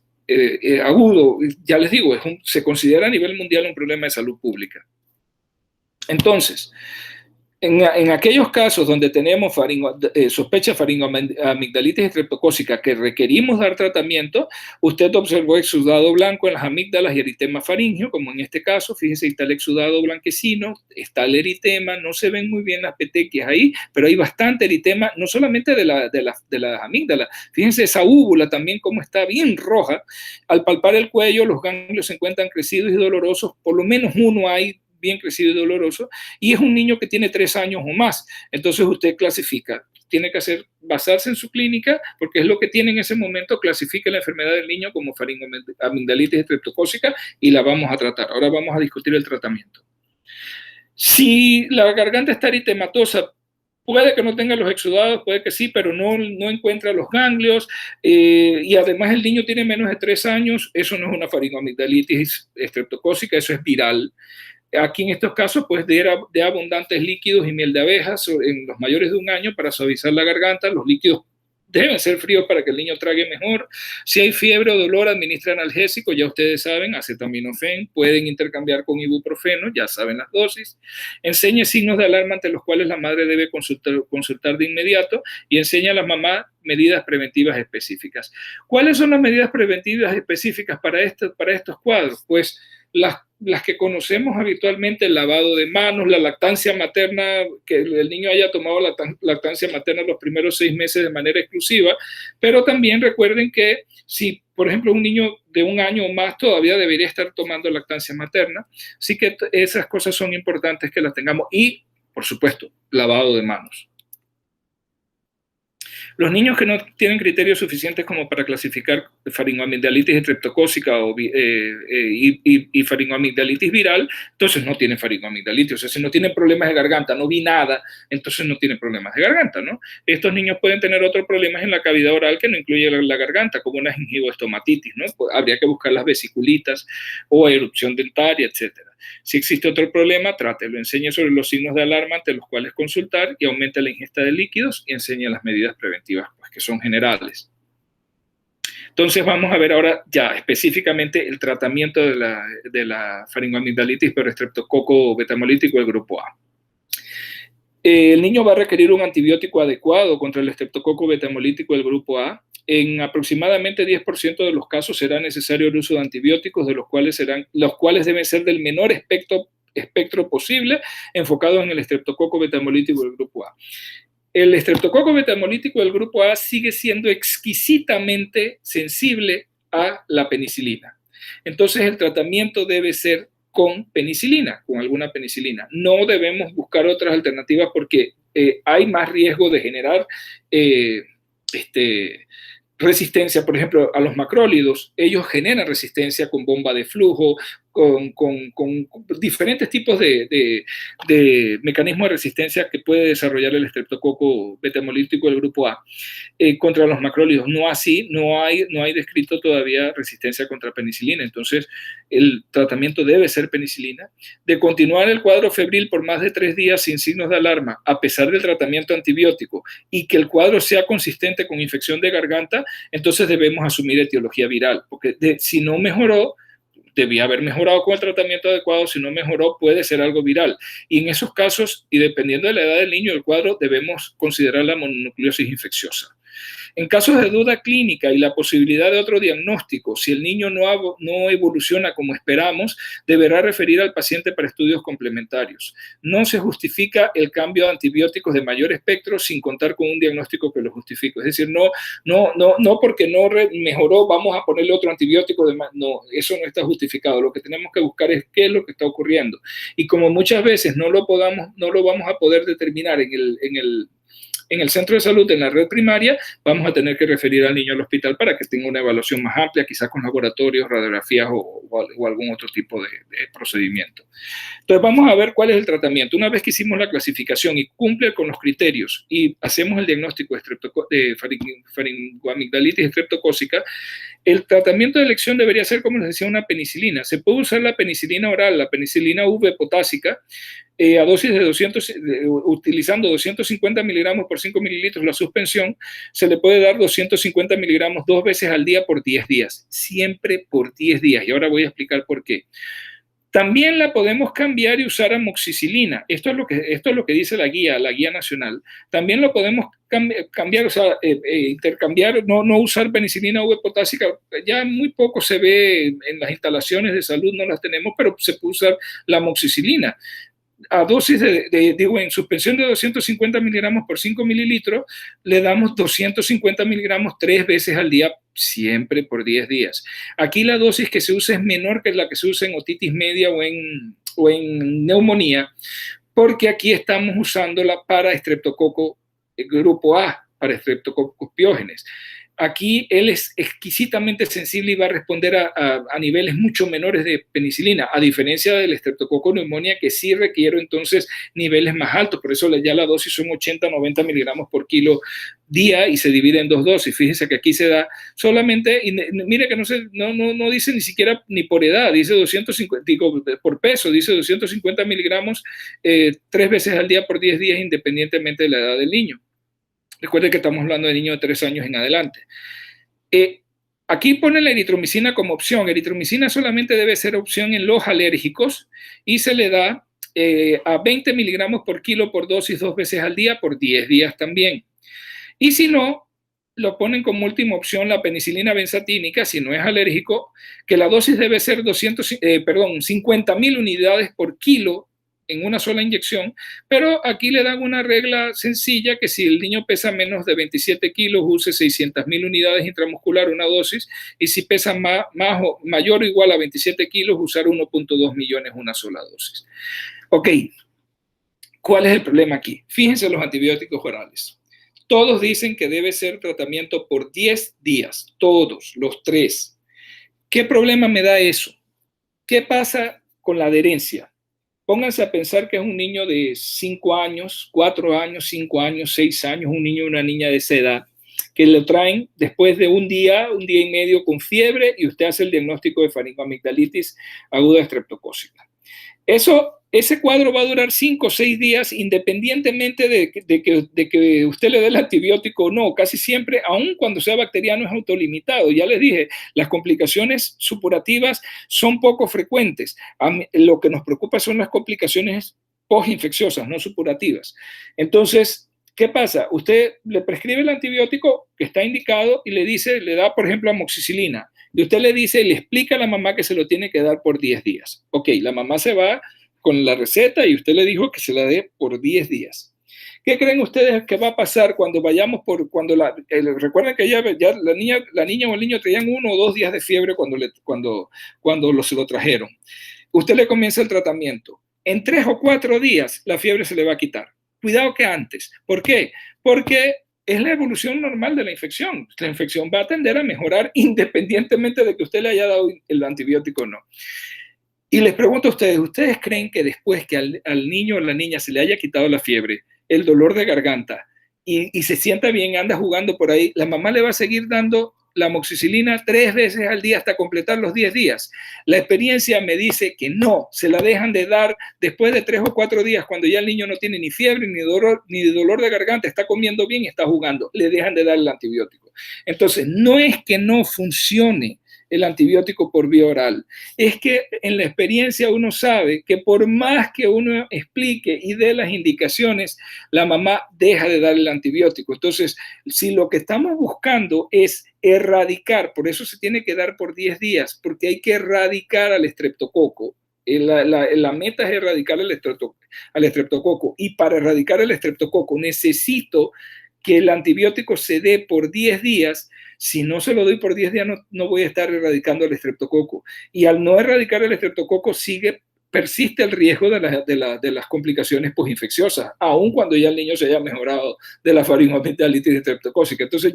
A: agudo. Ya les digo, se considera a nivel mundial un problema de salud pública. Entonces, en aquellos casos donde tenemos sospecha de faringoamigdalitis estreptocócica que requerimos dar tratamiento, usted observó exudado blanco en las amígdalas y eritema faríngeo, como en este caso, fíjese, está el exudado blanquecino, está el eritema, no se ven muy bien las petequias ahí, pero hay bastante eritema, no solamente de las amígdalas, fíjense esa úvula también como está bien roja. Al palpar el cuello, los ganglios se encuentran crecidos y dolorosos, por lo menos uno hay bien crecido y doloroso, y es un niño que tiene 3 años o más. Entonces usted clasifica, tiene que basarse en su clínica, porque es lo que tiene en ese momento, clasifica la enfermedad del niño como faringoamigdalitis estreptocócica y la vamos a tratar. Ahora vamos a discutir el tratamiento. Si la garganta está eritematosa, puede que no tenga los exudados, puede que sí, pero no encuentra los ganglios, y además el niño tiene menos de 3 años, eso no es una faringoamigdalitis estreptocócica, eso es viral. Aquí en estos casos, pues de abundantes líquidos y miel de abejas en los mayores de 1 año para suavizar la garganta. Los líquidos deben ser fríos para que el niño trague mejor. Si hay fiebre o dolor, administra analgésico, ya ustedes saben, acetaminofén, pueden intercambiar con ibuprofeno, ya saben las dosis. Enseñe signos de alarma ante los cuales la madre debe consultar de inmediato y enseña a la mamá medidas preventivas específicas. ¿Cuáles son las medidas preventivas específicas para estos cuadros? Pues las que conocemos habitualmente, el lavado de manos, la lactancia materna, que el niño haya tomado la lactancia materna los primeros 6 meses de manera exclusiva, pero también recuerden que si, por ejemplo, un niño de 1 año o más todavía debería estar tomando lactancia materna, así que esas cosas son importantes que las tengamos y, por supuesto, lavado de manos. Los niños que no tienen criterios suficientes como para clasificar faringoamigdalitis estreptocócica y faringoamigdalitis viral, entonces no tienen faringoamigdalitis. O sea, si no tienen problemas de garganta, no vi nada, entonces no tienen problemas de garganta, ¿no? Estos niños pueden tener otros problemas en la cavidad oral que no incluye la garganta, como una gingivoestomatitis, ¿no? Pues habría que buscar las vesiculitas o erupción dentaria, etcétera. Si existe otro problema, trátelo, enseñe sobre los signos de alarma ante los cuales consultar y aumente la ingesta de líquidos y enseñe las medidas preventivas, pues, que son generales. Entonces vamos a ver ahora ya específicamente el tratamiento de la faringoamigdalitis por estreptococo betamolítico del grupo A. El niño va a requerir un antibiótico adecuado contra el estreptococo betamolítico del grupo A. En aproximadamente 10% de los casos será necesario el uso de antibióticos, los cuales deben ser del menor espectro posible, enfocados en el estreptococo betamolítico del grupo A. El estreptococo betamolítico del grupo A sigue siendo exquisitamente sensible a la penicilina. Entonces el tratamiento debe ser con penicilina, con alguna penicilina. No debemos buscar otras alternativas porque hay más riesgo de generar resistencia, por ejemplo, a los macrólidos. Ellos generan resistencia con bomba de flujo, con diferentes tipos de mecanismos de resistencia que puede desarrollar el estreptococo beta-hemolítico del grupo A contra los macrólidos. No así, no hay descrito todavía resistencia contra penicilina. Entonces, el tratamiento debe ser penicilina. De continuar el cuadro febril por más de 3 días sin signos de alarma, a pesar del tratamiento antibiótico, y que el cuadro sea consistente con infección de garganta, entonces debemos asumir etiología viral, porque si no mejoró, debía haber mejorado con el tratamiento adecuado. Si no mejoró, puede ser algo viral. Y en esos casos, y dependiendo de la edad del niño, el cuadro, debemos considerar la mononucleosis infecciosa. En casos de duda clínica y la posibilidad de otro diagnóstico, si el niño no evoluciona como esperamos, deberá referir al paciente para estudios complementarios. No se justifica el cambio de antibióticos de mayor espectro sin contar con un diagnóstico que lo justifique. Es decir, no porque no mejoró vamos a ponerle otro antibiótico de más. No, eso no está justificado. Lo que tenemos que buscar es qué es lo que está ocurriendo. Y como muchas veces no lo vamos a poder determinar en el centro de salud, en la red primaria, vamos a tener que referir al niño al hospital para que tenga una evaluación más amplia, quizás con laboratorios, radiografías o algún otro tipo de procedimiento. Entonces vamos a ver cuál es el tratamiento. Una vez que hicimos la clasificación y cumple con los criterios y hacemos el diagnóstico de faringoamigdalitis estreptocócica, el tratamiento de elección debería ser, como les decía, una penicilina. Se puede usar la penicilina oral, la penicilina V potásica, a dosis de 200, utilizando 250 miligramos por 5 mililitros la suspensión. Se le puede dar 250 miligramos 2 veces al día por 10 días, siempre por 10 días. Y ahora voy a explicar por qué. También la podemos cambiar y usar amoxicilina. Esto es lo que dice la guía nacional. También lo podemos cambiar, o sea, intercambiar, no usar penicilina V potásica. Ya muy poco se ve en las instalaciones de salud, no las tenemos, pero se puede usar la amoxicilina. A dosis en suspensión de 250 miligramos por 5 mililitros, le damos 250 miligramos 3 veces al día, siempre por 10 días. Aquí la dosis que se usa es menor que la que se usa en otitis media o en neumonía, porque aquí estamos usándola para estreptococo grupo A, para estreptococos piógenes. Aquí él es exquisitamente sensible y va a responder a niveles mucho menores de penicilina, a diferencia del estreptococo neumonía, que sí requiere entonces niveles más altos. Por eso ya la dosis son 80-90 miligramos por kilo día y se divide en 2 dosis. Fíjense que aquí se da solamente, y mire que no dice ni siquiera ni por edad, dice 250, digo, por peso, dice 250 miligramos 3 veces al día por 10 días, independientemente de la edad del niño. Recuerden que estamos hablando de niños de 3 años en adelante. Aquí pone la eritromicina como opción. Eritromicina solamente debe ser opción en los alérgicos y se le da a 20 miligramos por kilo por dosis 2 veces al día por 10 días también. Y si no, lo ponen como última opción la penicilina benzatínica, si no es alérgico, que la dosis debe ser 50.000 unidades por kilo en una sola inyección, pero aquí le dan una regla sencilla que si el niño pesa menos de 27 kilos, use 600.000 unidades intramuscular una dosis, y si pesa mayor o igual a 27 kilos, usar 1.2 millones una sola dosis. Ok, ¿cuál es el problema aquí? Fíjense los antibióticos orales. Todos dicen que debe ser tratamiento por 10 días, todos, los 3. ¿Qué problema me da eso? ¿Qué pasa con la adherencia? Pónganse a pensar que es un niño de 5 años, 4 años, 5 años, 6 años, un niño o una niña de esa edad, que lo traen después de un día y medio con fiebre y usted hace el diagnóstico de faringoamigdalitis aguda estreptocócica. Ese cuadro va a durar 5 o 6 días independientemente de que usted le dé el antibiótico o no. Casi siempre, aun cuando sea bacteriano, es autolimitado. Ya les dije, las complicaciones supurativas son poco frecuentes. Lo que nos preocupa son las complicaciones postinfecciosas, no supurativas. Entonces, ¿qué pasa? Usted le prescribe el antibiótico que está indicado y le da, por ejemplo, amoxicilina. Y usted le dice, le explica a la mamá que se lo tiene que dar por 10 días. Ok, la mamá se va con la receta y usted le dijo que se la dé por 10 días. ¿Qué creen ustedes que va a pasar cuando vayamos recuerden que ya la niña o el niño traían 1 o 2 días de fiebre cuando se lo trajeron? Usted le comienza el tratamiento. En 3 o 4 días la fiebre se le va a quitar. Cuidado que antes. ¿Por qué? Porque es la evolución normal de la infección. La infección va a tender a mejorar independientemente de que usted le haya dado el antibiótico o no. Y les pregunto a ustedes, ¿ustedes creen que después que al niño o la niña se le haya quitado la fiebre, el dolor de garganta y se sienta bien, anda jugando por ahí, la mamá le va a seguir dando la amoxicilina 3 veces al día hasta completar los 10 días? La experiencia me dice que no, se la dejan de dar después de 3 o 4 días, cuando ya el niño no tiene ni fiebre, ni dolor de garganta, está comiendo bien y está jugando, le dejan de dar el antibiótico. Entonces, no es que no funcione el antibiótico por vía oral. Es que en la experiencia uno sabe que por más que uno explique y dé las indicaciones, la mamá deja de dar el antibiótico. Entonces, si lo que estamos buscando es erradicar, por eso se tiene que dar por 10 días, porque hay que erradicar al estreptococo. La meta es erradicar al estreptococo. Y para erradicar el estreptococo necesito que el antibiótico se dé por 10 días. Si no se lo doy por 10 días, no voy a estar erradicando el estreptococo. Y al no erradicar el estreptococo, persiste el riesgo de las complicaciones postinfecciosas, aun cuando ya el niño se haya mejorado de la faringoamigdalitis estreptocócica. Entonces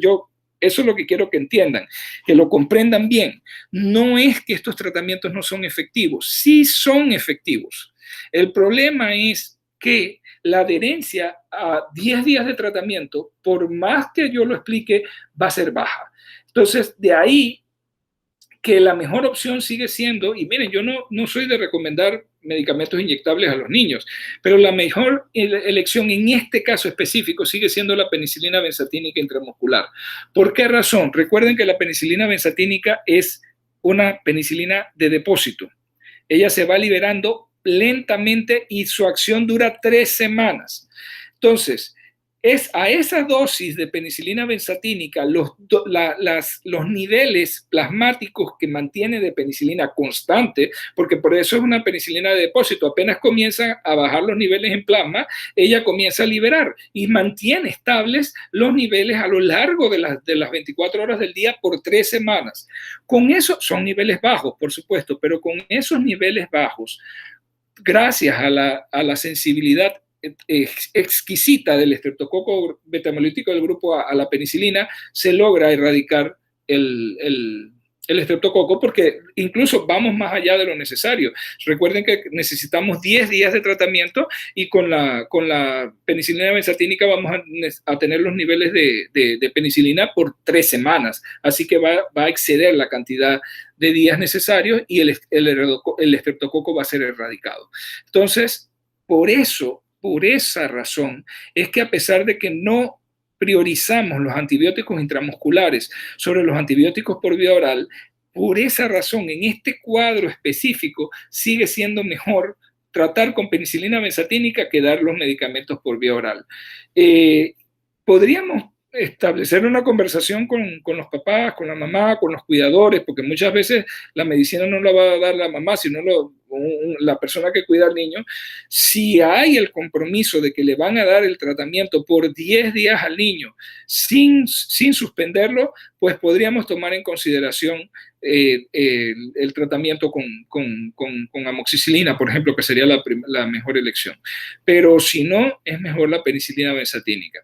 A: eso es lo que quiero que entiendan, que lo comprendan bien. No es que estos tratamientos no son efectivos, sí son efectivos. El problema es que la adherencia a 10 días de tratamiento, por más que yo lo explique, va a ser baja. Entonces, de ahí que la mejor opción sigue siendo, y miren, yo no soy de recomendar medicamentos inyectables a los niños, pero la mejor elección en este caso específico sigue siendo la penicilina benzatínica intramuscular. ¿Por qué razón? Recuerden que la penicilina benzatínica es una penicilina de depósito. Ella se va liberando lentamente y su acción dura 3 semanas. Entonces, es a esa dosis de penicilina benzatínica los niveles plasmáticos que mantiene de penicilina constante, porque por eso es una penicilina de depósito, apenas comienza a bajar los niveles en plasma, ella comienza a liberar y mantiene estables los niveles a lo largo de las 24 horas del día por 3 semanas. Con eso son niveles bajos, por supuesto, pero con esos niveles bajos, gracias a la sensibilidad exquisita del estreptococo beta-hemolítico del grupo a la penicilina, se logra erradicar el estreptococo, porque incluso vamos más allá de lo necesario. Recuerden que necesitamos 10 días de tratamiento y con la penicilina benzatínica vamos a tener los niveles de penicilina por 3 semanas, así que va a exceder la cantidad de días necesarios y el estreptococo va a ser erradicado. Entonces, por esa razón, es que a pesar de que no priorizamos los antibióticos intramusculares sobre los antibióticos por vía oral, por esa razón, en este cuadro específico, sigue siendo mejor tratar con penicilina benzatínica que dar los medicamentos por vía oral. Podríamos establecer una conversación con los papás, con la mamá, con los cuidadores, porque muchas veces la medicina no la va a dar la mamá, sino la persona que cuida al niño. Si hay el compromiso de que le van a dar el tratamiento por 10 días al niño sin suspenderlo, pues podríamos tomar en consideración el tratamiento con amoxicilina, por ejemplo, que sería la mejor elección. Pero si no, es mejor la penicilina benzatínica.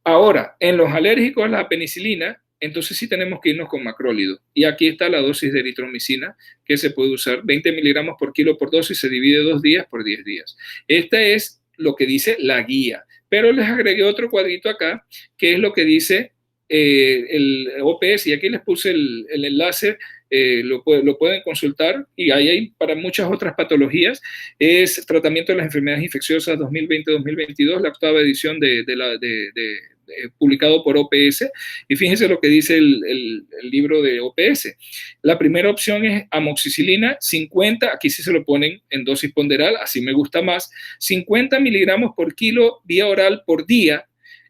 A: Ahora, en los alérgicos a la penicilina, entonces sí tenemos que irnos con macrólido. Y aquí está la dosis de eritromicina que se puede usar, 20 miligramos por kilo por dosis, se divide 2 días por 10 días. Esta es lo que dice la guía, pero les agregué otro cuadrito acá, que es lo que dice el OPS, y aquí les puse el enlace, lo pueden consultar, y ahí hay para muchas otras patologías. Es tratamiento de las enfermedades infecciosas 2020-2022, la 8ª edición publicado por OPS, y fíjense lo que dice el libro de OPS. La primera opción es amoxicilina 50, aquí sí se lo ponen en dosis ponderal, así me gusta más, 50 miligramos por kilo vía oral por día,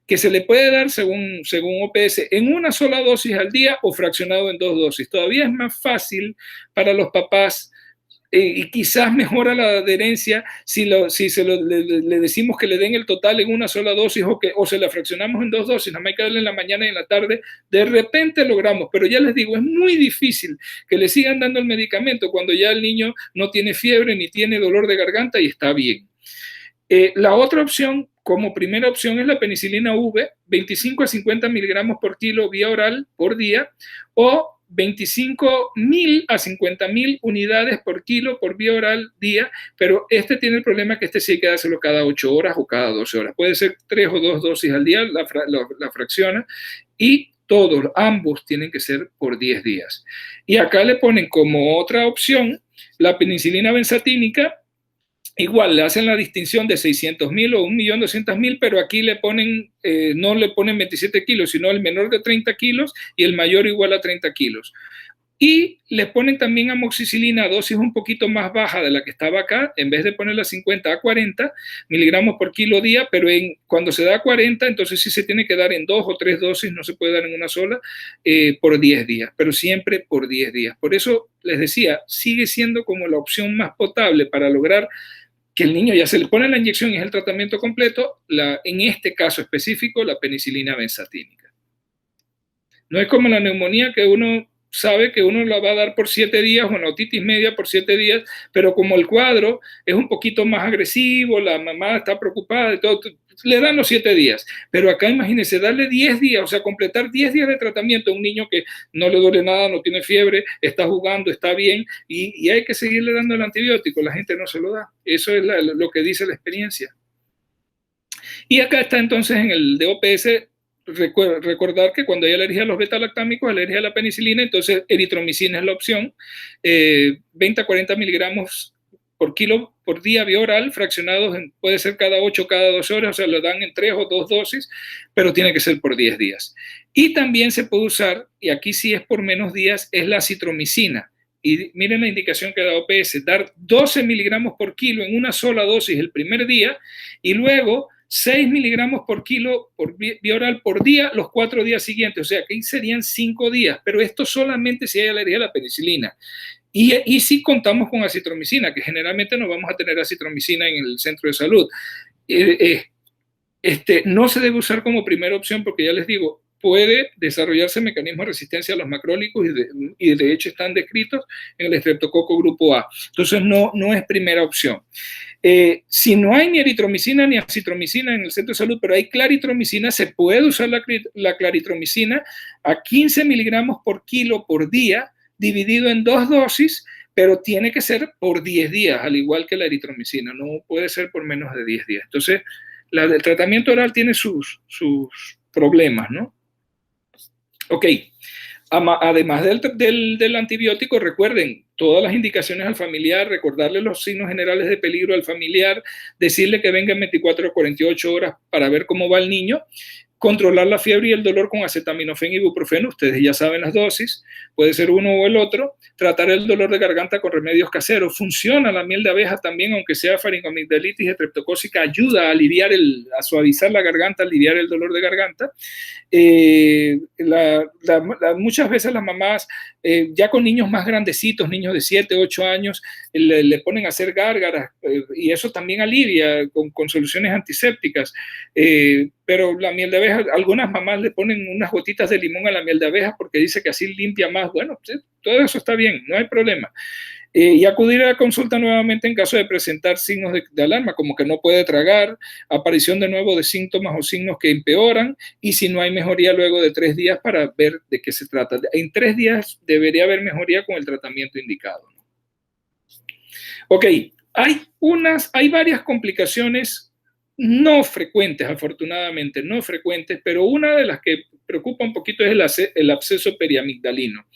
A: que se le puede dar según OPS en una sola dosis al día o fraccionado en 2 dosis. Todavía es más fácil para los papás y quizás mejora la adherencia si le decimos que le den el total en una sola dosis o se la fraccionamos en dos dosis, nada más hay que darle en la mañana y en la tarde, de repente logramos, pero ya les digo, es muy difícil que le sigan dando el medicamento cuando ya el niño no tiene fiebre ni tiene dolor de garganta y está bien. La otra opción, como primera opción, es la penicilina V, 25 a 50 miligramos por kilo vía oral por día, o 25.000 a 50.000 unidades por kilo por vía oral día, pero este tiene el problema que este sí hay que dárselo cada 8 horas o cada 12 horas. Puede ser 3 o 2 dosis al día, la fracciona, y ambos tienen que ser por 10 días. Y acá le ponen como otra opción la penicilina benzatínica. Igual le hacen la distinción de 600.000 o 1.200.000, pero aquí le ponen, no le ponen 27 kilos, sino el menor de 30 kilos y el mayor igual a 30 kilos. Y le ponen también amoxicilina a dosis un poquito más baja de la que estaba acá, en vez de ponerla 50 a 40 miligramos por kilo día, pero cuando se da 40, entonces sí se tiene que dar en 2 o 3 dosis, no se puede dar en una sola, por 10 días, pero siempre por 10 días. Por eso les decía, sigue siendo como la opción más potable para lograr que el niño ya se le pone la inyección y es el tratamiento completo, en este caso específico, la penicilina benzatínica. No es como la neumonía que uno sabe que uno la va a dar por 7 días o la otitis media por 7 días, pero como el cuadro es un poquito más agresivo, la mamá está preocupada y todo, le dan los 7 días. Pero acá imagínense, darle 10 días, o sea, completar 10 días de tratamiento a un niño que no le duele nada, no tiene fiebre, está jugando, está bien, y hay que seguirle dando el antibiótico, la gente no se lo da. Eso es lo que dice la experiencia. Y acá está entonces en el DOPS. Recordar que cuando hay alergia a los beta-lactámicos, alergia a la penicilina, entonces eritromicina es la opción, 20 a 40 miligramos por kilo por día vía oral, fraccionados puede ser cada 8 o cada 12 horas, o sea, lo dan en 3 o 2 dosis, pero tiene que ser por 10 días. Y también se puede usar, y aquí sí es por menos días, es la acitromicina. Y miren la indicación que da OPS, dar 12 miligramos por kilo en una sola dosis el primer día, y luego 6 miligramos por kilo por vía oral por día los 4 días siguientes, o sea que ahí serían 5 días, pero esto solamente si hay alergia a la penicilina. Y si contamos con acitromicina, que generalmente no vamos a tener acitromicina en el centro de salud. No se debe usar como primera opción porque ya les digo, puede desarrollarse mecanismos de resistencia a los macrólicos y de hecho están descritos en el estreptococo grupo A. Entonces no es primera opción. Si no hay ni eritromicina ni acitromicina en el centro de salud, pero hay claritromicina, se puede usar la claritromicina a 15 miligramos por kilo por día, dividido en 2 dosis, pero tiene que ser por 10 días, al igual que la eritromicina, no puede ser por menos de 10 días. Entonces, el tratamiento oral tiene sus problemas, ¿no? Ok, además del antibiótico, recuerden todas las indicaciones al familiar, recordarle los signos generales de peligro al familiar, decirle que venga en 24 o 48 horas para ver cómo va el niño, controlar la fiebre y el dolor con acetaminofén y ibuprofeno, ustedes ya saben las dosis, puede ser uno o el otro, tratar el dolor de garganta con remedios caseros, funciona la miel de abeja también, aunque sea faringoamigdalitis estreptocócica, ayuda a aliviar, a suavizar la garganta, aliviar el dolor de garganta. Muchas veces las mamás, ya con niños más grandecitos, niños de 7, 8 años, le ponen a hacer gárgaras, y eso también alivia con soluciones antisépticas, pero la miel de abeja, algunas mamás le ponen unas gotitas de limón a la miel de abeja porque dice que así limpia más. Bueno, sí, todo eso está bien, no hay problema. Y acudir a la consulta nuevamente en caso de presentar signos de alarma, como que no puede tragar, aparición de nuevo de síntomas o signos que empeoran, y si no hay mejoría luego de 3 días para ver de qué se trata. En 3 días debería haber mejoría con el tratamiento indicado. Ok, hay varias complicaciones no frecuentes, afortunadamente, no frecuentes, pero una de las que preocupa un poquito es el absceso periamigdalino.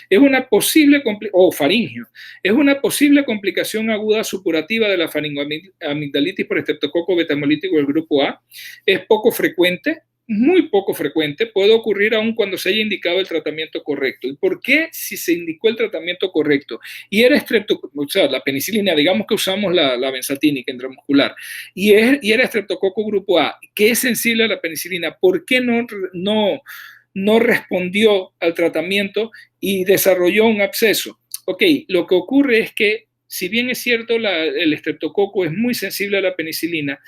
A: Es una posible, o faríngeo, es una posible complicación aguda supurativa de la faringoamigdalitis por estreptococo betamolítico del grupo A. Es poco frecuente, muy poco frecuente, puede ocurrir aún cuando se haya indicado el tratamiento correcto. ¿Y por qué si se indicó el tratamiento correcto? Y era o sea, la penicilina, digamos que usamos la benzatínica intramuscular, y era estreptococo grupo A, que es sensible a la penicilina, ¿por qué no respondió al tratamiento y desarrolló un absceso? Ok, lo que ocurre es que si bien es cierto, el estreptococo es muy sensible a la penicilina,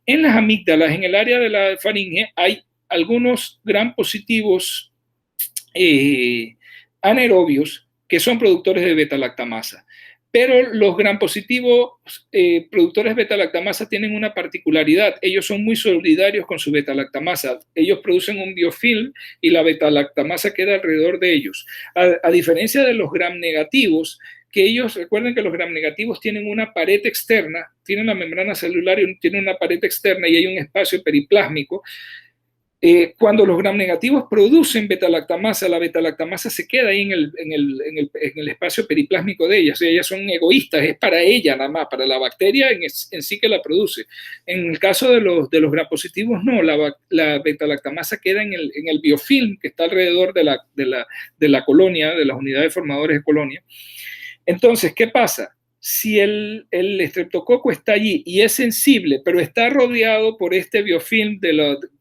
A: en las amígdalas, en el área de la faringe, hay algunos gram positivos anaerobios que son productores de beta-lactamasa. Pero los gram positivos productores de beta-lactamasa tienen una particularidad. Ellos son muy solidarios con su beta-lactamasa. Ellos producen un biofilm y la beta-lactamasa queda alrededor de ellos. A diferencia de los gram negativos, que ellos, recuerden que los gram negativos tienen una pared externa, tienen la membrana celular y tienen una pared externa y hay un espacio periplásmico. Cuando los gram negativos producen beta-lactamasa, la beta-lactamasa se queda ahí en el espacio periplásmico de ellas. O sea, ellas son egoístas, es para ella nada más, para la bacteria en sí que la produce. En el caso de los gram positivos, no, la beta-lactamasa queda en el biofilm que está alrededor de la colonia, de las unidades formadoras de colonia. Entonces, ¿qué pasa? Si el estreptococo está allí y es sensible, pero está rodeado por este biofilm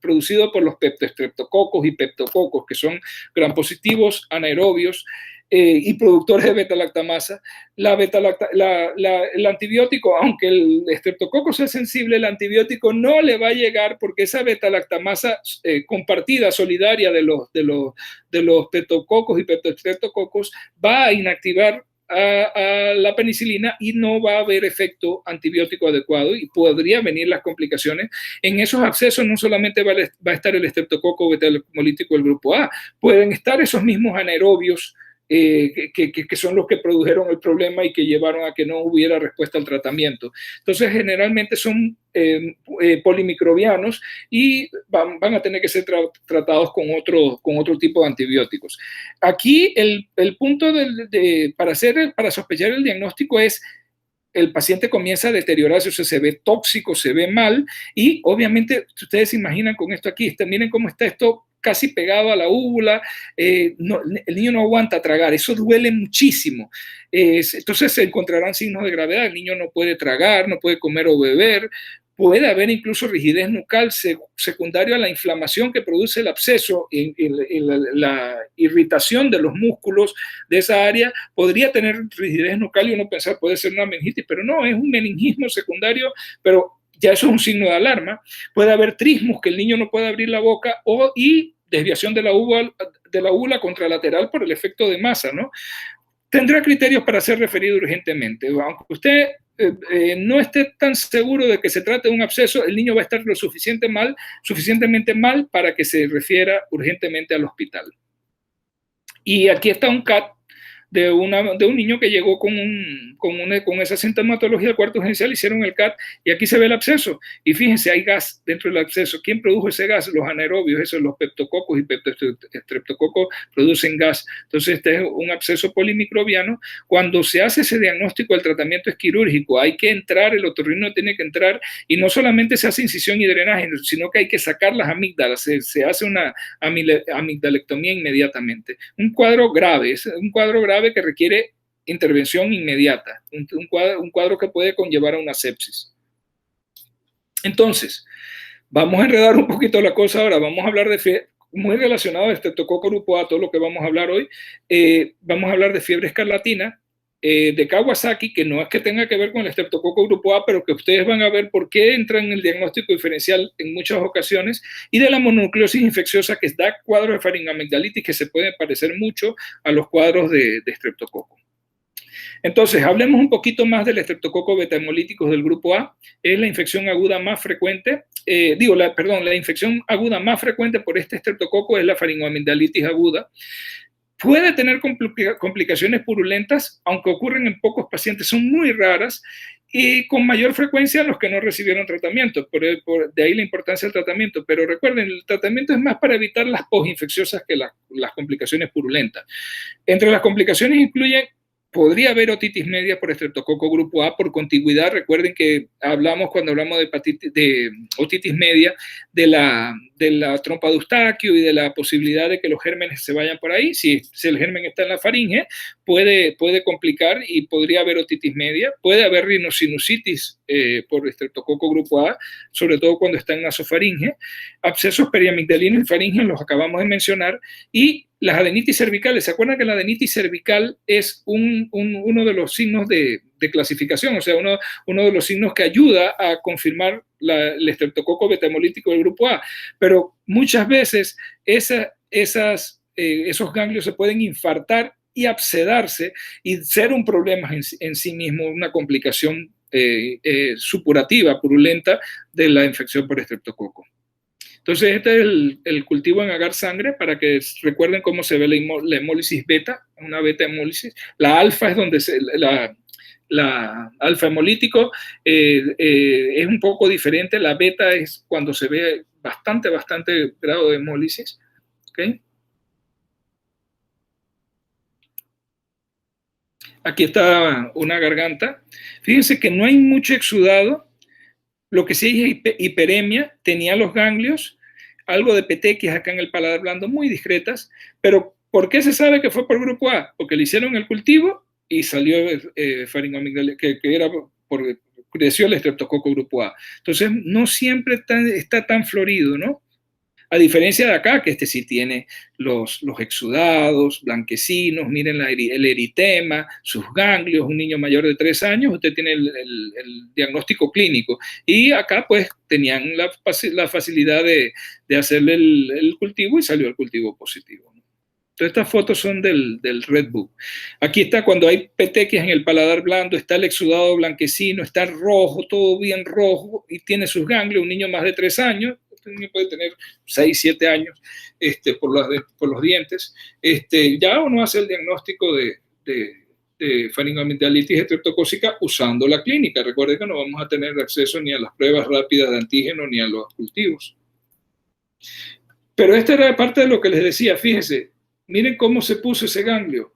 A: producido por los peptoestreptococos y peptococos, que son gram positivos anaerobios y productores de beta-lactamasa, el antibiótico, aunque el estreptococo sea sensible, el antibiótico no le va a llegar porque esa beta-lactamasa compartida, solidaria de los peptococos y peptoestreptococos va a inactivar a la penicilina y no va a haber efecto antibiótico adecuado y podría venir las complicaciones. En esos abscesos no solamente va a estar el estreptococo beta-hemolítico del grupo A, pueden estar esos mismos anaerobios que son los que produjeron el problema y que llevaron a que no hubiera respuesta al tratamiento. Entonces, generalmente son polimicrobianos y van a tener que ser tratados con otro tipo de antibióticos. Aquí el punto para sospechar el diagnóstico es el paciente comienza a deteriorarse, o sea, se ve tóxico, se ve mal, y obviamente, ustedes se imaginan con esto aquí, miren cómo está esto casi pegado a la úvula, el niño no aguanta tragar, eso duele muchísimo. Entonces se encontrarán signos de gravedad, el niño no puede tragar, no puede comer o beber, puede haber incluso rigidez nucal secundario a la inflamación que produce el absceso y la irritación de los músculos de esa área. Podría tener rigidez nucal y uno pensar puede ser una meningitis, pero no, es un meningismo secundario, pero ya eso es un signo de alarma. Puede haber trismus, que el niño no puede abrir la boca, y desviación de la úvula contralateral por el efecto de masa, ¿no? Tendrá criterios para ser referido urgentemente. Aunque usted no esté tan seguro de que se trate de un absceso, el niño va a estar suficientemente mal para que se refiera urgentemente al hospital. Y aquí está un CAT de un niño que llegó con esa sintomatología del cuarto urgencial, hicieron el CAT y aquí se ve el absceso. Y fíjense, hay gas dentro del absceso. ¿Quién produjo ese gas? Los anaerobios, esos, los peptococos y peptoestreptococos producen gas. Entonces, este es un absceso polimicrobiano. Cuando se hace ese diagnóstico, el tratamiento es quirúrgico. Hay que entrar, el otorrino tiene que entrar y no solamente se hace incisión y drenaje, sino que hay que sacar las amígdalas. Se hace una amigdalectomía inmediatamente. Un cuadro grave que requiere intervención inmediata, un cuadro que puede conllevar a una sepsis. Entonces, vamos a enredar un poquito la cosa ahora, vamos a hablar muy relacionado a estreptococo grupo A, todo lo que vamos a hablar hoy, vamos a hablar de fiebre escarlatina, de Kawasaki, que no es que tenga que ver con el estreptococo grupo A, pero que ustedes van a ver por qué entra en el diagnóstico diferencial en muchas ocasiones, y de la mononucleosis infecciosa, que da cuadros de faringoamigdalitis que se pueden parecer mucho a los cuadros de estreptococo. Entonces, hablemos un poquito más del estreptococo beta-hemolíticos del grupo A. Es la infección aguda más frecuente, la infección aguda más frecuente por este estreptococo es la faringoamigdalitis aguda. Puede tener complicaciones purulentas, aunque ocurren en pocos pacientes, son muy raras y con mayor frecuencia en los que no recibieron tratamiento. De ahí la importancia del tratamiento. Pero recuerden, el tratamiento es más para evitar las posinfecciosas que las complicaciones purulentas. Entre las complicaciones incluyen podría haber otitis media por estreptococo grupo A por contigüidad. Recuerden que cuando hablamos de otitis media, de la trompa de Eustaquio y de la posibilidad de que los gérmenes se vayan por ahí. Si el germen está en la faringe, puede complicar y podría haber otitis media. Puede haber rinosinusitis por estreptococo grupo A, sobre todo cuando está en nasofaringe, abscesos periamigdalinos y faringes los acabamos de mencionar, y las adenitis cervicales. ¿Se acuerdan que la adenitis cervical es uno de los signos de clasificación? O sea, uno de los signos que ayuda a confirmar el estreptococo beta-hemolítico del grupo A. Pero muchas veces esos ganglios se pueden infartar y abscedarse y ser un problema en sí mismo, una complicación supurativa, purulenta de la infección por estreptococo. Entonces, este es el cultivo en agar sangre para que recuerden cómo se ve la hemólisis beta, una beta hemólisis. La alfa es donde la alfa hemolítico es un poco diferente. La beta es cuando se ve bastante grado de hemólisis. ¿Okay? Aquí está una garganta. Fíjense que no hay mucho exudado. Lo que sí es hiperemia, tenía los ganglios, algo de petequias acá en el paladar blando, muy discretas, pero ¿por qué se sabe que fue por grupo A? Porque le hicieron el cultivo y salió faringomigdalitis, que era creció el estreptococo grupo A. Entonces, no siempre está tan florido, ¿no? A diferencia de acá, que este sí tiene los exudados, blanquecinos, miren el eritema, sus ganglios, un niño mayor de 3 años, usted tiene el diagnóstico clínico. Y acá pues tenían la facilidad de hacerle el cultivo y salió el cultivo positivo. Entonces estas fotos son del Red Book. Aquí está cuando hay petequias en el paladar blando, está el exudado blanquecino, está rojo, todo bien rojo, y tiene sus ganglios, un niño más de 3 años, niño puede tener 6, 7 años por los dientes, ya uno hace el diagnóstico de faringomigdalitis estreptocócica usando la clínica. Recuerden que no vamos a tener acceso ni a las pruebas rápidas de antígeno ni a los cultivos. Pero esta era parte de lo que les decía, fíjense, miren cómo se puso ese ganglio.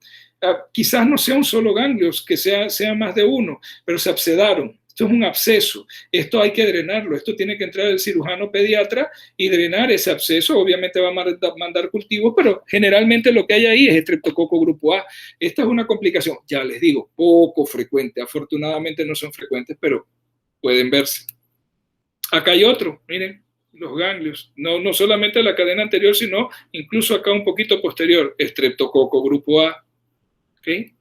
A: Quizás no sea un solo ganglio, que sea más de uno, pero se abscedaron. Esto es un absceso, esto hay que drenarlo, esto tiene que entrar el cirujano pediatra y drenar ese absceso. Obviamente va a mandar cultivos, pero generalmente lo que hay ahí es estreptococo grupo A. Esta es una complicación, ya les digo, poco frecuente, afortunadamente no son frecuentes, pero pueden verse. Acá hay otro, miren, los ganglios, no solamente la cadena anterior, sino incluso acá un poquito posterior, estreptococo grupo A. ¿Okay?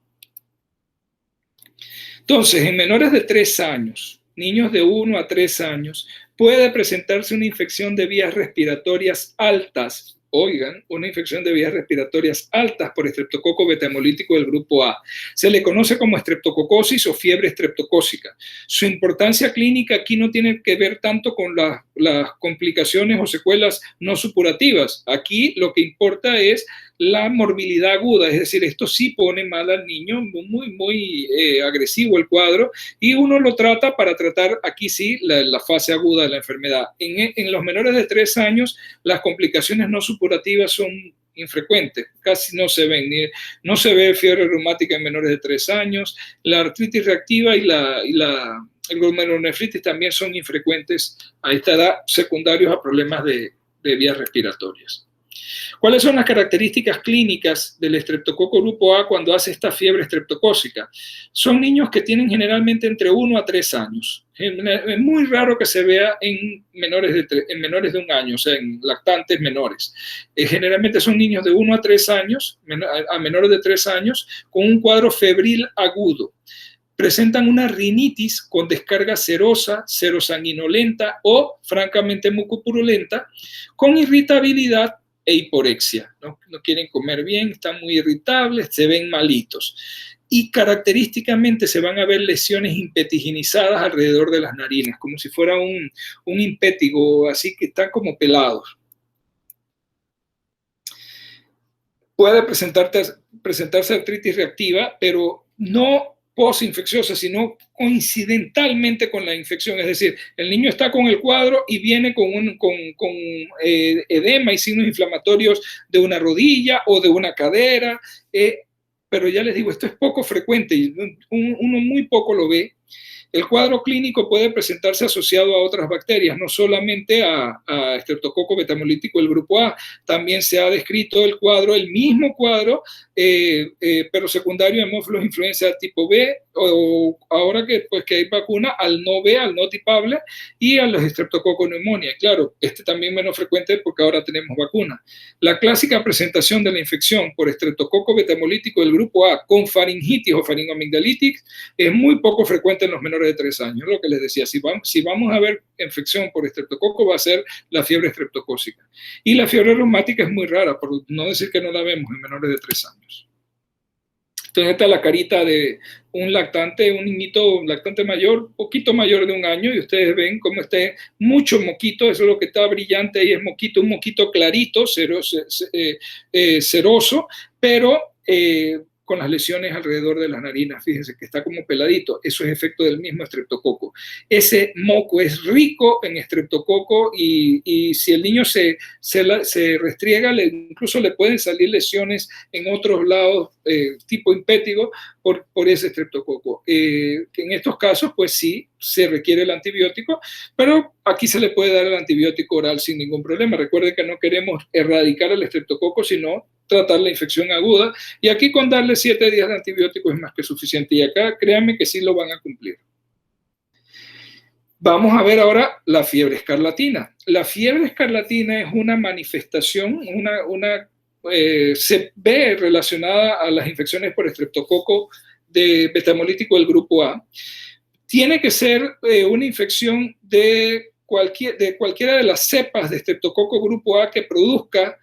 A: Entonces, en menores de 3 años, niños de 1 a 3 años, puede presentarse una infección de vías respiratorias altas. Oigan, una infección de vías respiratorias altas por estreptococo beta-hemolítico del grupo A. Se le conoce como estreptococosis o fiebre estreptocócica. Su importancia clínica aquí no tiene que ver tanto con las complicaciones o secuelas no supurativas. Aquí lo que importa es la morbilidad aguda, es decir, esto sí pone mal al niño, muy agresivo el cuadro, y uno lo trata para tratar aquí sí la fase aguda de la enfermedad. En los menores de 3 años, las complicaciones no supurativas son infrecuentes, casi no se ven, no se ve fiebre reumática en menores de 3 años, la artritis reactiva y el glomerulonefritis también son infrecuentes a esta edad, secundarios a problemas de vías respiratorias. ¿Cuáles son las características clínicas del estreptococo grupo A cuando hace esta fiebre estreptocócica? Son niños que tienen generalmente entre 1 a 3 años. Es muy raro que se vea en menores de 1 año, o sea, en lactantes menores. Generalmente son niños de 1 a 3 años, a menores de 3 años, con un cuadro febril agudo. Presentan una rinitis con descarga serosa, serosanguinolenta o francamente mucopurulenta, con irritabilidad e hiporexia. No quieren comer bien, están muy irritables, se ven malitos. Y característicamente se van a ver lesiones impetiginizadas alrededor de las narinas, como si fuera un impétigo, así que están como pelados. Puede presentarse artritis reactiva, pero no posinfecciosa, sino coincidentalmente con la infección. Es decir, el niño está con el cuadro y viene con edema y signos inflamatorios de una rodilla o de una cadera, pero ya les digo, esto es poco frecuente y uno muy poco lo ve, El cuadro clínico puede presentarse asociado a otras bacterias, no solamente a estreptococo betamolítico del grupo A, también se ha descrito el mismo cuadro, pero secundario de Haemophilus influenza tipo B, o ahora pues, que hay vacuna al no B, al no tipable, y a los estreptococo neumonía. Claro, también menos frecuente porque ahora tenemos vacuna. La clásica presentación de la infección por estreptococo betamolítico del grupo A con faringitis o faringoamigdalitis es muy poco frecuente en los menores de 3 años. Lo que les decía, si vamos a ver infección por estreptococo, va a ser la fiebre estreptocócica. Y la fiebre reumática es muy rara, por no decir que no la vemos en menores de 3 años. Entonces, esta es la carita de un lactante, un niñito lactante mayor, poquito mayor de 1 año, y ustedes ven cómo está mucho moquito, eso es lo que está brillante ahí, es moquito, un moquito clarito, ceroso, pero con las lesiones alrededor de las narinas, fíjense que está como peladito, eso es efecto del mismo estreptococo. Ese moco es rico en estreptococo y si el niño se restriega, incluso le pueden salir lesiones en otros lados, tipo impétigo, por ese estreptococo. En estos casos, pues sí, se requiere el antibiótico, pero aquí se le puede dar el antibiótico oral sin ningún problema. Recuerden que no queremos erradicar el estreptococo, sino tratar la infección aguda, y aquí con darle 7 días de antibiótico es más que suficiente, y acá créanme que sí lo van a cumplir. Vamos a ver ahora la fiebre escarlatina. La fiebre escarlatina es una manifestación, se ve relacionada a las infecciones por estreptococo de betamolítico del grupo A. Tiene que ser una infección de cualquiera de las cepas de estreptococo grupo A que produzca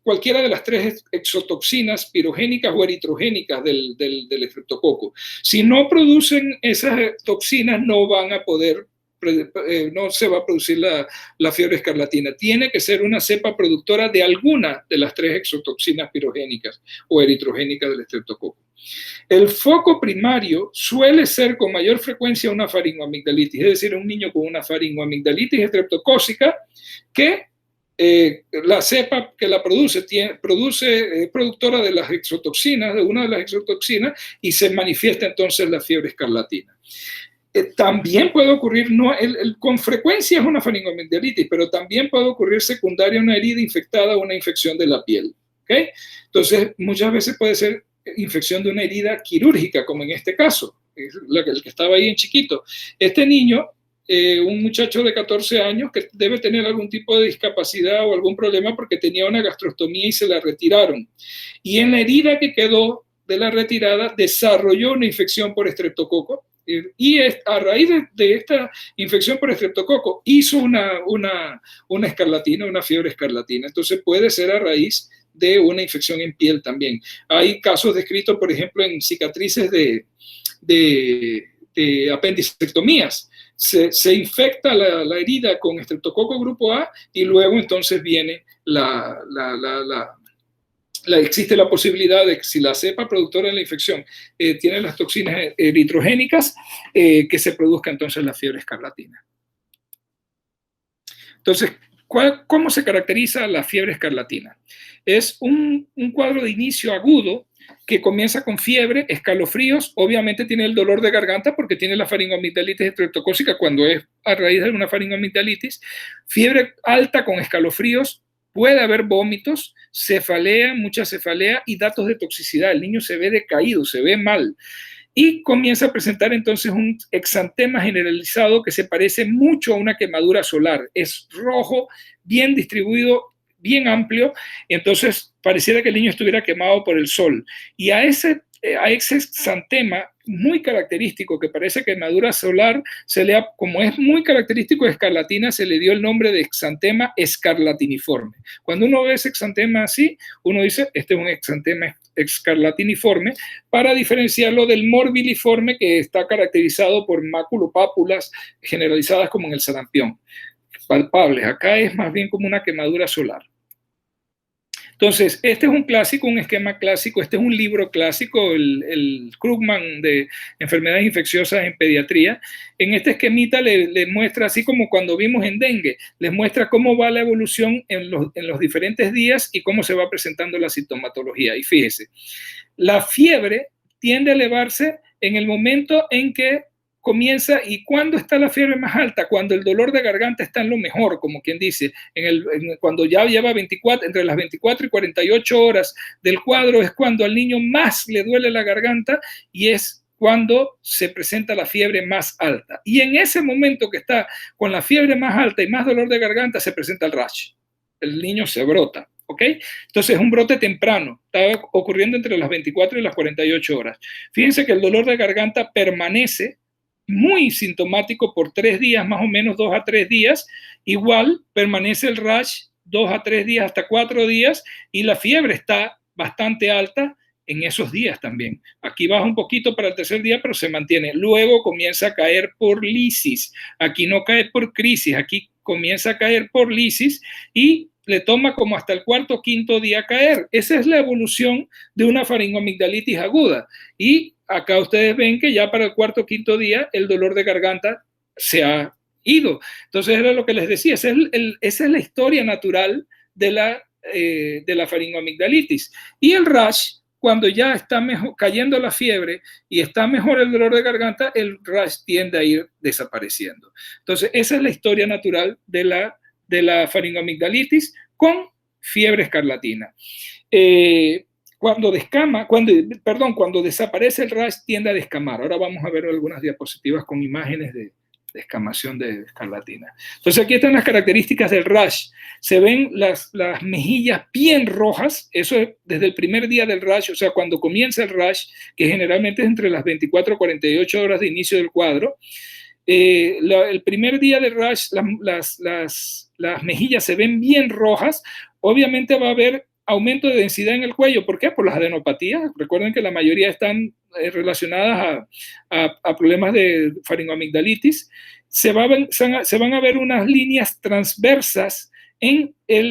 A: cualquiera de las 3 exotoxinas pirogénicas o eritrogénicas del estreptococo. Si no producen esas toxinas, no van a poder, no se va a producir la fiebre escarlatina. Tiene que ser una cepa productora de alguna de las 3 exotoxinas pirogénicas o eritrogénicas del estreptococo. El foco primario suele ser con mayor frecuencia una faringoamigdalitis, es decir, un niño con una faringoamigdalitis estreptocócica que la cepa que la produce es productora de las exotoxinas, de una de las exotoxinas, y se manifiesta entonces la fiebre escarlatina. También puede ocurrir, con frecuencia es una faringoamigdalitis, pero también puede ocurrir secundaria una herida infectada o una infección de la piel. ¿Okay? Entonces, muchas veces puede ser infección de una herida quirúrgica, como en este caso, el que estaba ahí en chiquito. Este niño, un muchacho de 14 años que debe tener algún tipo de discapacidad o algún problema porque tenía una gastrostomía y se la retiraron. Y en la herida que quedó de la retirada desarrolló una infección por estreptococo, y a raíz de esta infección por estreptococo hizo una escarlatina, una fiebre escarlatina. Entonces puede ser a raíz de una infección en piel también. Hay casos descritos, por ejemplo, en cicatrices de apendicectomías. Se infecta la herida con estreptococo grupo A y luego entonces viene existe la posibilidad de que si la cepa productora de la infección tiene las toxinas eritrogénicas, que se produzca entonces la fiebre escarlatina. Entonces, ¿cómo se caracteriza la fiebre escarlatina? Es un cuadro de inicio agudo que comienza con fiebre, escalofríos, obviamente tiene el dolor de garganta porque tiene la faringoamigdalitis estreptocócica cuando es a raíz de una faringoamigdalitis, fiebre alta con escalofríos, puede haber vómitos, cefalea, mucha cefalea y datos de toxicidad. El niño se ve decaído, se ve mal. Y comienza a presentar entonces un exantema generalizado que se parece mucho a una quemadura solar. Es rojo, bien distribuido, bien amplio, y entonces pareciera que el niño estuviera quemado por el sol. Y a ese exantema muy característico que parece quemadura solar, como es muy característico de escarlatina, se le dio el nombre de exantema escarlatiniforme. Cuando uno ve ese exantema así, uno dice, este es un exantema escarlatiniforme, para diferenciarlo del morbiliforme, que está caracterizado por maculopápulas generalizadas como en el sarampión, palpables. Acá es más bien como una quemadura solar. Entonces, este es un clásico, un esquema clásico, este es un libro clásico, el Krugman de enfermedades infecciosas en pediatría. En este esquemita le muestra, así como cuando vimos en dengue, les muestra cómo va la evolución en los diferentes días y cómo se va presentando la sintomatología. Y fíjese, la fiebre tiende a elevarse en el momento en que comienza. ¿Y cuándo está la fiebre más alta? Cuando el dolor de garganta está en lo mejor, como quien dice, cuando ya lleva entre las 24 y 48 horas del cuadro, es cuando al niño más le duele la garganta y es cuando se presenta la fiebre más alta. Y en ese momento que está con la fiebre más alta y más dolor de garganta, se presenta el rash. El niño se brota. ¿Ok? Entonces es un brote temprano, está ocurriendo entre las 24 y las 48 horas. Fíjense que el dolor de garganta permanece muy sintomático por 3 días, más o menos 2 a 3 días. Igual permanece el rash 2 a 3 días, hasta 4 días, y la fiebre está bastante alta en esos días también. Aquí baja un poquito para el tercer día, pero se mantiene. Luego comienza a caer por lisis. Aquí no cae por crisis, aquí comienza a caer por lisis y le toma como hasta el cuarto o quinto día caer. Esa es la evolución de una faringoamigdalitis aguda. Y acá ustedes ven que ya para el cuarto o quinto día el dolor de garganta se ha ido. Entonces era lo que les decía, esa es la historia natural de la faringoamigdalitis. Y el rash, cuando ya está mejor, cayendo la fiebre y está mejor el dolor de garganta, el rash tiende a ir desapareciendo. Entonces esa es la historia natural de la faringoamigdalitis con fiebre escarlatina. Cuando desaparece el rash, tiende a descamar. Ahora vamos a ver algunas diapositivas con imágenes de descamación de escarlatina. Entonces aquí están las características del rash. Se ven las mejillas bien rojas, eso es desde el primer día del rash, o sea, cuando comienza el rash, que generalmente es entre las 24 y 48 horas de inicio del cuadro. El primer día del rash, las mejillas se ven bien rojas. Obviamente va a haber aumento de densidad en el cuello. ¿Por qué? Por las adenopatías. Recuerden que la mayoría están relacionadas a problemas de faringoamigdalitis. Se van a ver unas líneas transversas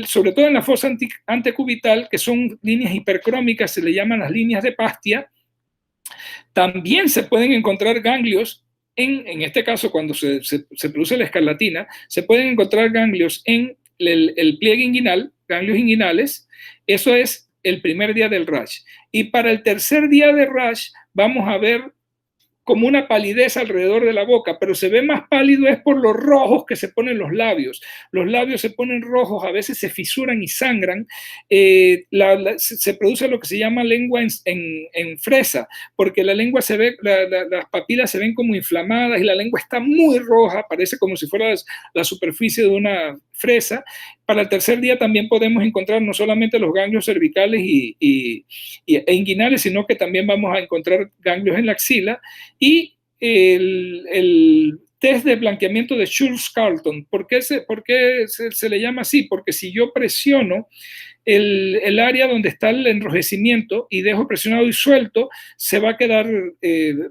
A: sobre todo en la fosa antecubital, que son líneas hipercrómicas, se le llaman las líneas de Pastia. También se pueden encontrar ganglios. En este caso, cuando se produce la escarlatina, se pueden encontrar ganglios en el pliegue inguinal, ganglios inguinales. Eso es el primer día del rash. Y para el tercer día del rash vamos a ver como una palidez alrededor de la boca, pero se ve más pálido es por los rojos que se ponen los labios. Los labios se ponen rojos, a veces se fisuran y sangran. Se produce lo que se llama lengua en fresa, porque la lengua se ve, las papilas se ven como inflamadas y la lengua está muy roja, parece como si fuera la superficie de una fresa. Para el tercer día también podemos encontrar no solamente los ganglios cervicales e inguinales, sino que también vamos a encontrar ganglios en la axila. Y el test de blanqueamiento de Schultz-Carlton, ¿por qué se le llama así? Porque si yo presiono el área donde está el enrojecimiento y dejo presionado y suelto, se va a quedar,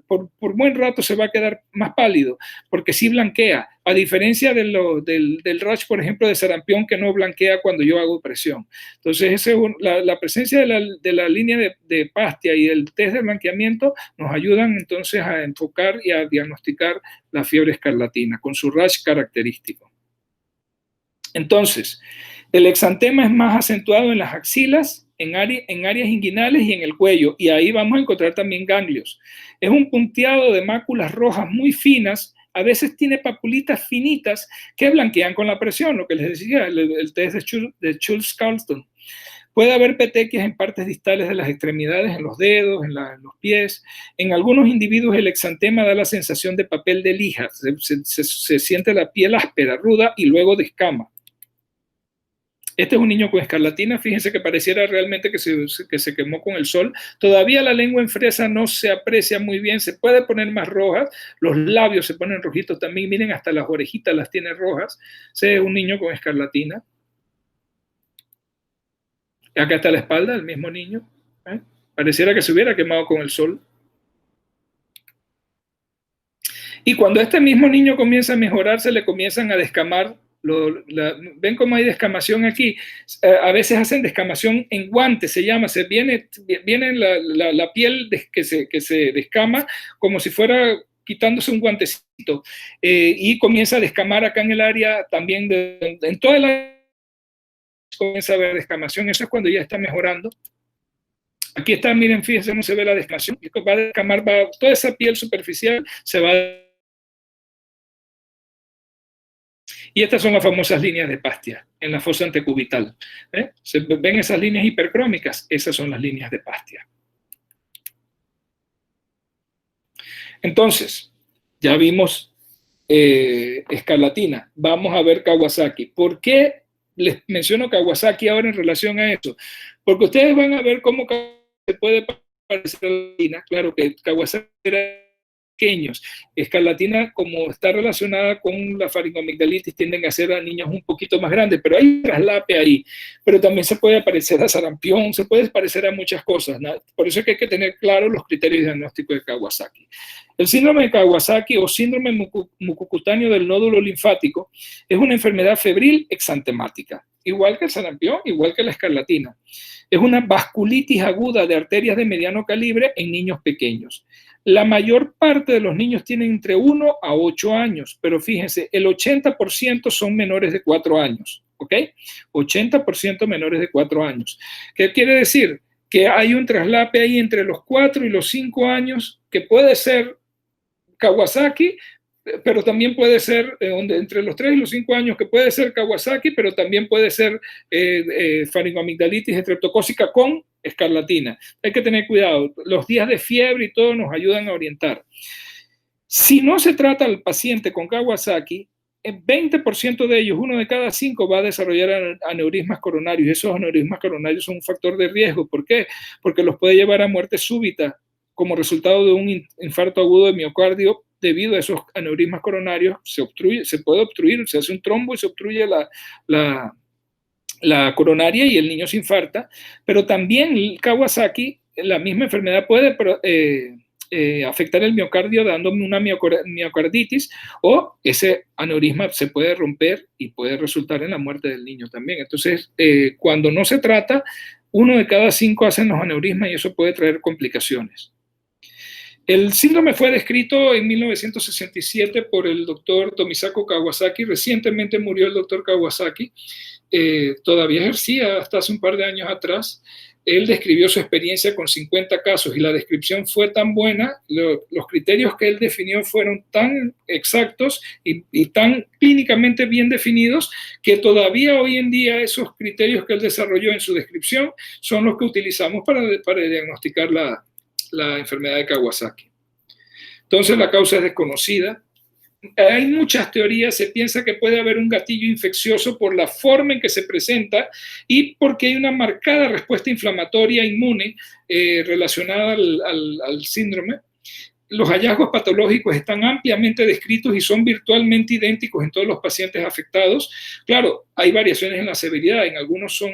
A: por buen rato se va a quedar más pálido, porque sí blanquea, a diferencia del rash, por ejemplo, de sarampión, que no blanquea cuando yo hago presión. Entonces, la presencia de la línea de Pastia y el test de blanqueamiento nos ayudan entonces a enfocar y a diagnosticar la fiebre escarlatina con su rash característico. Entonces, el exantema es más acentuado en las axilas, en áreas inguinales y en el cuello, y ahí vamos a encontrar también ganglios. Es un punteado de máculas rojas muy finas, a veces tiene papulitas finitas que blanquean con la presión, lo que les decía, el test de Schultz-Carlton. Puede haber petequias en partes distales de las extremidades, en los dedos, en los pies. En algunos individuos el exantema da la sensación de papel de lija, se siente la piel áspera, ruda y luego descama. Este es un niño con escarlatina, fíjense que pareciera realmente que se quemó con el sol. Todavía la lengua en fresa no se aprecia muy bien, se puede poner más roja, los labios se ponen rojitos también, miren, hasta las orejitas las tiene rojas. Ese es un niño con escarlatina. Acá está la espalda del mismo niño. Pareciera que se hubiera quemado con el sol. Y cuando este mismo niño comienza a mejorar, se le comienzan a descamar. ¿Ven cómo hay descamación aquí? A veces hacen descamación en guantes, se llama, viene la piel que se descama como si fuera quitándose un guantecito, y comienza a descamar acá en el área también, en toda la comienza a haber descamación. Eso es cuando ya está mejorando. Aquí está, miren, fíjense cómo se ve la descamación. Va a descamar, toda esa piel superficial se va a... Y estas son las famosas líneas de Pastia en la fosa antecubital. ¿Se ven esas líneas hipercrómicas? Esas son las líneas de Pastia. Entonces, ya vimos escarlatina. Vamos a ver Kawasaki. ¿Por qué les menciono Kawasaki ahora en relación a eso? Porque ustedes van a ver cómo se puede parecer a la escarlatina. Claro que Kawasaki era pequeños. Escarlatina, como está relacionada con la faringoamigdalitis, tienden a ser a niños un poquito más grandes, pero hay un traslape ahí. Pero también se puede parecer a sarampión, se puede parecer a muchas cosas, ¿no? Por eso es que hay que tener claros los criterios diagnósticos de Kawasaki. El síndrome de Kawasaki o síndrome mucocutáneo del nódulo linfático es una enfermedad febril exantemática, igual que el sarampión, igual que la escarlatina. Es una vasculitis aguda de arterias de mediano calibre en niños pequeños. La mayor parte de los niños tienen entre 1 a 8 años, pero fíjense, el 80% son menores de 4 años, ¿ok? 80% menores de 4 años. ¿Qué quiere decir? Que hay un traslape ahí entre los 4 y los 5 años que puede ser Kawasaki, pero también puede ser entre los 3 y los 5 años, que puede ser Kawasaki, pero también puede ser faringoamigdalitis estreptocócica con escarlatina. Hay que tener cuidado. Los días de fiebre y todo nos ayudan a orientar. Si no se trata al paciente con Kawasaki, el 20% de ellos, 1 de cada 5, va a desarrollar aneurismas coronarios. Y esos aneurismas coronarios son un factor de riesgo. ¿Por qué? Porque los puede llevar a muerte súbita como resultado de un infarto agudo de miocardio. Debido a esos aneurismas coronarios, se puede obstruir, se hace un trombo y se obstruye la coronaria y el niño se infarta. Pero también el Kawasaki, la misma enfermedad puede afectar el miocardio dándome una miocarditis, o ese aneurisma se puede romper y puede resultar en la muerte del niño también. Entonces, cuando no se trata, 1 de cada 5 hacen los aneurismas y eso puede traer complicaciones. El síndrome fue descrito en 1967 por el doctor Tomisako Kawasaki. Recientemente murió el doctor Kawasaki. Todavía ejercía hasta hace un par de años atrás. Él describió su experiencia con 50 casos y la descripción fue tan buena, los criterios que él definió fueron tan exactos y tan clínicamente bien definidos, que todavía hoy en día esos criterios que él desarrolló en su descripción son los que utilizamos para diagnosticar la enfermedad de Kawasaki. Entonces la causa es desconocida. Hay muchas teorías, se piensa que puede haber un gatillo infeccioso por la forma en que se presenta y porque hay una marcada respuesta inflamatoria inmune relacionada al síndrome. Los hallazgos patológicos están ampliamente descritos y son virtualmente idénticos en todos los pacientes afectados. Claro, hay variaciones en la severidad, en algunos son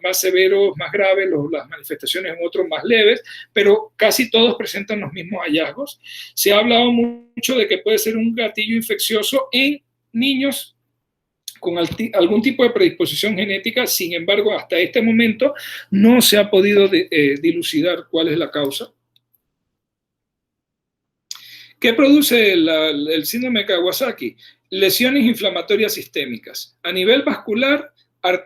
A: más severos, más graves, las manifestaciones en otros más leves, pero casi todos presentan los mismos hallazgos. Se ha hablado mucho de que puede ser un gatillo infeccioso en niños con algún tipo de predisposición genética. Sin embargo, hasta este momento no se ha podido dilucidar cuál es la causa. ¿Qué produce el síndrome de Kawasaki? Lesiones inflamatorias sistémicas. A nivel vascular,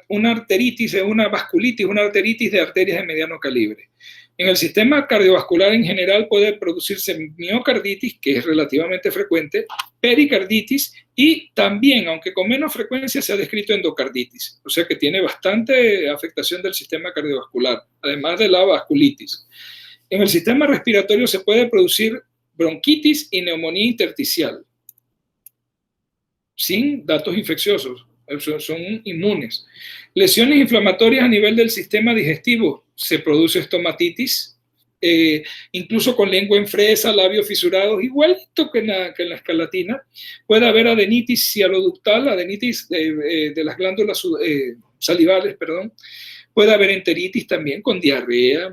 A: una arteritis, una vasculitis, una arteritis de arterias de mediano calibre. En el sistema cardiovascular en general puede producirse miocarditis, que es relativamente frecuente, pericarditis y también, aunque con menos frecuencia, se ha descrito endocarditis. O sea que tiene bastante afectación del sistema cardiovascular, además de la vasculitis. En el sistema respiratorio se puede producir bronquitis y neumonía intersticial, sin datos infecciosos, son inmunes. Lesiones inflamatorias a nivel del sistema digestivo, se produce estomatitis, incluso con lengua en fresa, labios fisurados, igualito que en la escarlatina. Puede haber adenitis cialoductal, adenitis de las glándulas salivales, perdón. Puede haber enteritis también con diarrea,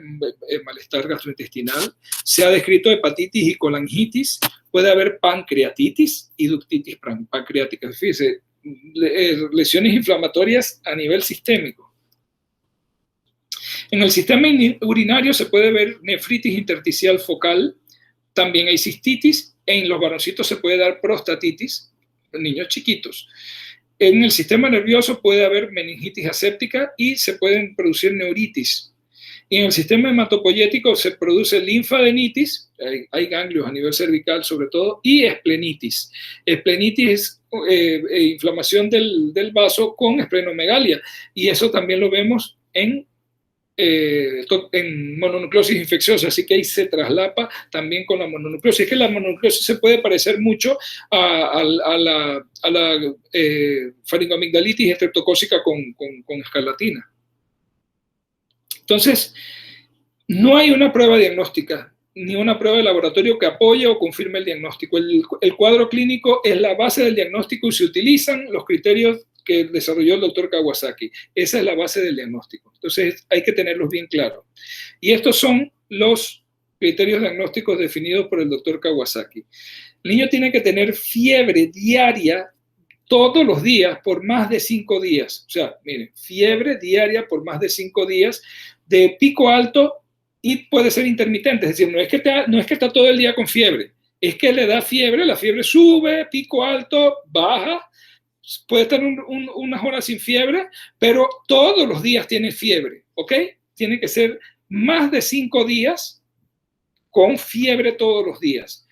A: malestar gastrointestinal. Se ha descrito hepatitis y colangitis. Puede haber pancreatitis y ductitis pancreática. Fíjese, lesiones inflamatorias a nivel sistémico. En el sistema urinario se puede ver nefritis intersticial focal. También hay cistitis. En los varoncitos se puede dar prostatitis, en niños chiquitos. En el sistema nervioso puede haber meningitis aséptica y se pueden producir neuritis. Y en el sistema hematopoyético se produce linfadenitis, hay ganglios a nivel cervical sobre todo, y esplenitis. Esplenitis es inflamación del vaso con esplenomegalia, y eso también lo vemos en mononucleosis infecciosa, así que ahí se traslapa también con la mononucleosis. Es que la mononucleosis se puede parecer mucho a la faringoamigdalitis estreptocócica con escarlatina. Entonces, no hay una prueba diagnóstica ni una prueba de laboratorio que apoye o confirme el diagnóstico. El cuadro clínico es la base del diagnóstico y se utilizan los criterios que desarrolló el doctor Kawasaki. Esa es la base del diagnóstico. Entonces hay que tenerlos bien claros. Y estos son los criterios diagnósticos definidos por el doctor Kawasaki. El niño tiene que tener fiebre diaria todos los días por más de 5 días. O sea, miren, fiebre diaria por más de 5 días de pico alto y puede ser intermitente. Es decir, no es que está todo el día con fiebre, es que le da fiebre, la fiebre sube, pico alto, baja, puede estar unas horas sin fiebre, pero todos los días tiene fiebre, ¿ok? Tiene que ser más de 5 días con fiebre todos los días.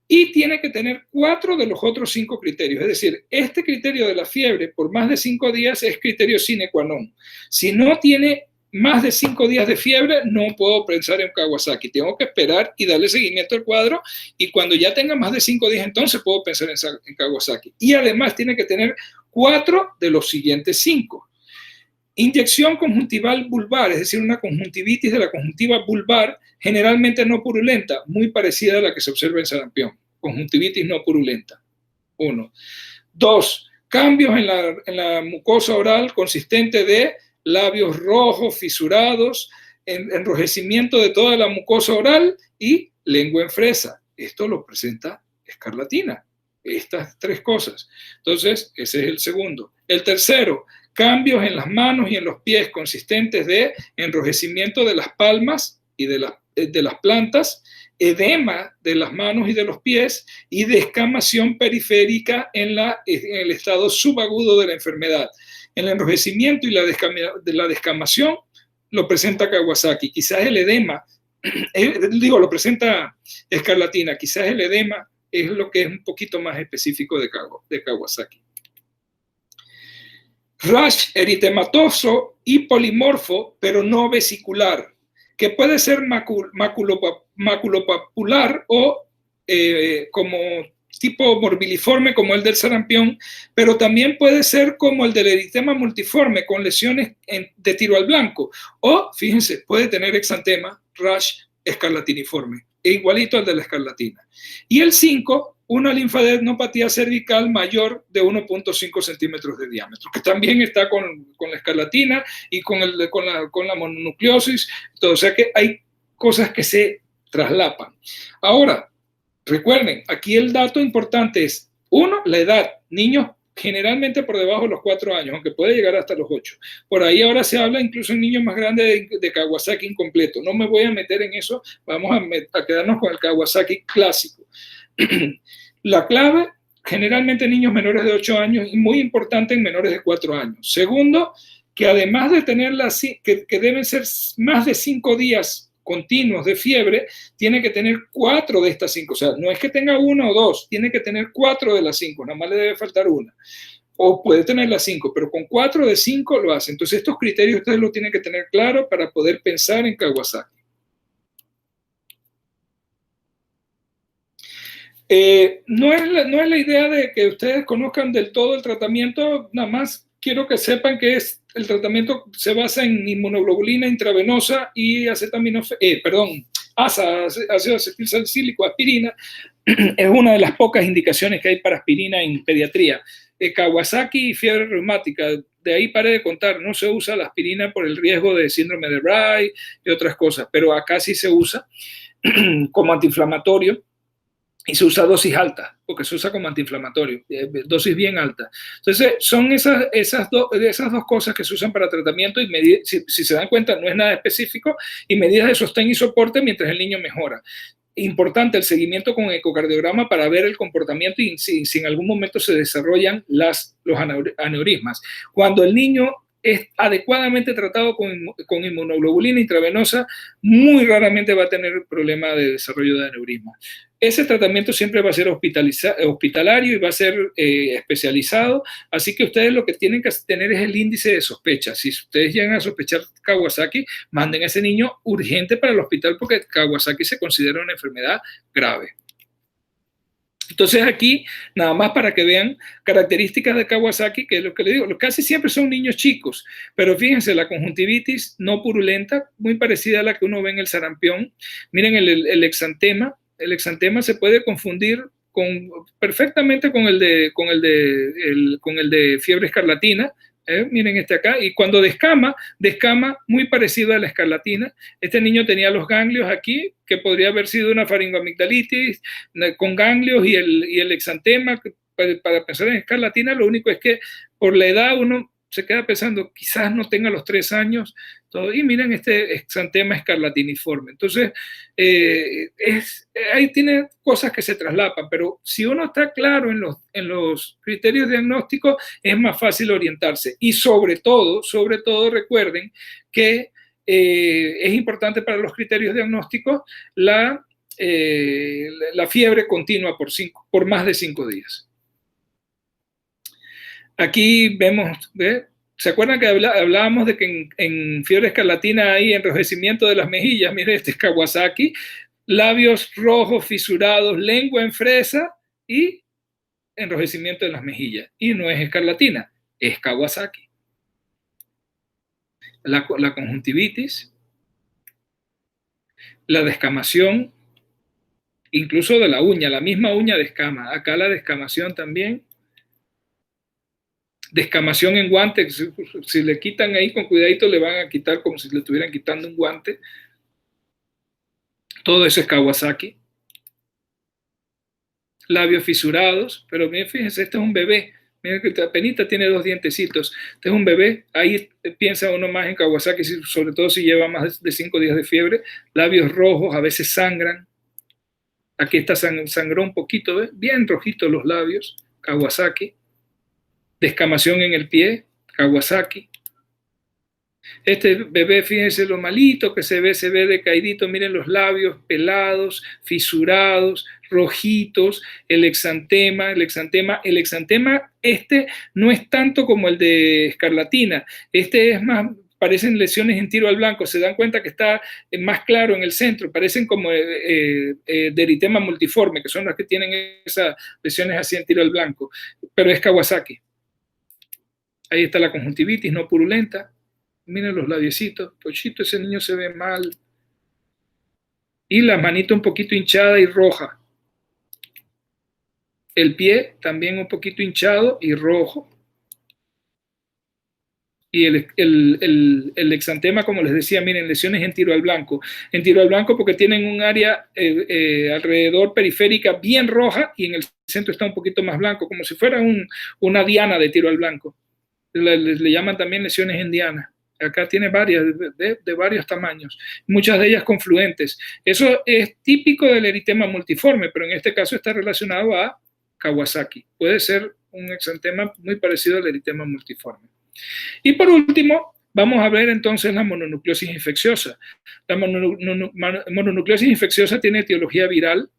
A: Y tiene que tener 4 de los otros 5 criterios. Es decir, este criterio de la fiebre por más de 5 días es criterio sine qua non. Si no tiene más de 5 días de fiebre, no puedo pensar en Kawasaki. Tengo que esperar y darle seguimiento al cuadro, y cuando ya tenga más de 5 días, entonces puedo pensar en Kawasaki. Y además tiene que tener 4 de los siguientes 5. Inyección conjuntival vulvar, es decir, una conjuntivitis de la conjuntiva vulvar, generalmente no purulenta, muy parecida a la que se observa en sarampión. Conjuntivitis no purulenta. 1. 2. Cambios en la mucosa oral consistente de labios rojos, fisurados, enrojecimiento de toda la mucosa oral y lengua en fresa. Esto lo presenta escarlatina. Estas 3 cosas. Entonces, ese es el segundo. El tercero, cambios en las manos y en los pies consistentes de enrojecimiento de las palmas y de las plantas, edema de las manos y de los pies y descamación periférica en el estado subagudo de la enfermedad. El enrojecimiento y la descamación lo presenta Kawasaki. Quizás el edema, lo presenta escarlatina, quizás el edema es lo que es un poquito más específico de Kawasaki. Rash eritematoso y polimorfo, pero no vesicular, que puede ser maculopapular o como tipo morbiliforme como el del sarampión, pero también puede ser como el del eritema multiforme con lesiones de tiro al blanco, o, fíjense, puede tener exantema, rash escarlatiniforme, igualito al de la escarlatina. Y el 5, una linfadenopatía cervical mayor de 1.5 centímetros de diámetro, que también está con la escarlatina y con la mononucleosis. O sea que hay cosas que se traslapan. Ahora, recuerden, aquí el dato importante es, 1, la edad. Niños generalmente por debajo de los 4 años, aunque puede llegar hasta los 8. Por ahí ahora se habla incluso en niños más grandes de Kawasaki incompleto. No me voy a meter en eso, vamos a quedarnos con el Kawasaki clásico. La clave, generalmente niños menores de 8 años y muy importante en menores de 4 años. Segundo, que además de que deben ser más de 5 días continuos de fiebre, tiene que tener 4 de estas 5. O sea, no es que tenga 1 o 2, tiene que tener 4 de las 5, nada más le debe faltar una. O puede tener las 5, pero con 4 de 5 lo hace. Entonces estos criterios ustedes lo tienen que tener claro para poder pensar en Kawasaki. No es la idea de que ustedes conozcan del todo el tratamiento, nada más quiero que sepan que el tratamiento se basa en inmunoglobulina intravenosa y ácido acetilsalicílico, aspirina. Es una de las pocas indicaciones que hay para aspirina en pediatría. Kawasaki y fiebre reumática, de ahí paré de contar, no se usa la aspirina por el riesgo de síndrome de Bray y otras cosas, pero acá sí se usa como antiinflamatorio. Y se usa dosis alta, porque se usa como antiinflamatorio, dosis bien alta. Entonces, son esas dos cosas que se usan para tratamiento y si se dan cuenta, no es nada específico, y medidas de sostén y soporte mientras el niño mejora. Importante el seguimiento con ecocardiograma para ver el comportamiento y si en algún momento se desarrollan los aneurismas. Cuando el niño es adecuadamente tratado con inmunoglobulina intravenosa, muy raramente va a tener problema de desarrollo de aneurisma. Ese tratamiento siempre va a ser hospitalario y va a ser especializado, así que ustedes lo que tienen que tener es el índice de sospecha. Si ustedes llegan a sospechar Kawasaki, manden a ese niño urgente para el hospital porque Kawasaki se considera una enfermedad grave. Entonces aquí, nada más para que vean características de Kawasaki, que es lo que le digo, casi siempre son niños chicos, pero fíjense, la conjuntivitis no purulenta, muy parecida a la que uno ve en el sarampión. Miren el exantema se puede confundir perfectamente con el de fiebre escarlatina. Miren este acá, y cuando descama muy parecido a la escarlatina. Este niño tenía los ganglios aquí, que podría haber sido una faringoamigdalitis con ganglios y el exantema. Para pensar en escarlatina, lo único es que por la edad uno se queda pensando, quizás no tenga los 3 años, todo, y miren este exantema escarlatiniforme. Entonces, ahí tiene cosas que se traslapan, pero si uno está claro en los criterios diagnósticos, es más fácil orientarse. Y sobre todo recuerden que es importante para los criterios diagnósticos la fiebre continua por más de 5 días. Aquí vemos, ¿ve? ¿Se acuerdan que hablábamos de que en fiebre escarlatina hay enrojecimiento de las mejillas? Miren, este es Kawasaki, labios rojos, fisurados, lengua en fresa y enrojecimiento de las mejillas. Y no es escarlatina, es Kawasaki. La conjuntivitis, la descamación, incluso de la uña, la misma uña descama. Acá la descamación también. Descamación en guante, si le quitan ahí con cuidadito le van a quitar como si le estuvieran quitando un guante. Todo eso es Kawasaki. Labios fisurados, pero miren, fíjense, este es un bebé. Miren que apenas tiene 2 dientecitos. Este es un bebé. Ahí piensa uno más en Kawasaki, sobre todo si lleva más de 5 días de fiebre. Labios rojos, a veces sangran. Aquí está sangró un poquito, ¿ves? Bien rojitos los labios. Kawasaki. Descamación en el pie, Kawasaki. Este bebé, fíjense lo malito que se ve decaidito, miren los labios pelados, fisurados, rojitos, el exantema, este no es tanto como el de escarlatina, este es más, parecen lesiones en tiro al blanco, se dan cuenta que está más claro en el centro, parecen como de eritema multiforme, que son las que tienen esas lesiones así en tiro al blanco, pero es Kawasaki. Ahí está la conjuntivitis no purulenta. Miren los labiecitos. Pochito, ese niño se ve mal. Y la manita un poquito hinchada y roja. El pie también un poquito hinchado y rojo. Y el exantema, como les decía, miren, lesiones en tiro al blanco. En tiro al blanco porque tienen un área alrededor periférica bien roja y en el centro está un poquito más blanco, como si fuera una diana de tiro al blanco. Le llaman también lesiones en diana. Acá tiene varias, de varios tamaños, muchas de ellas confluentes. Eso es típico del eritema multiforme, pero en este caso está relacionado a Kawasaki. Puede ser un exantema muy parecido al eritema multiforme. Y por último, vamos a ver entonces la mononucleosis infecciosa. La mononucleosis infecciosa tiene etiología viral,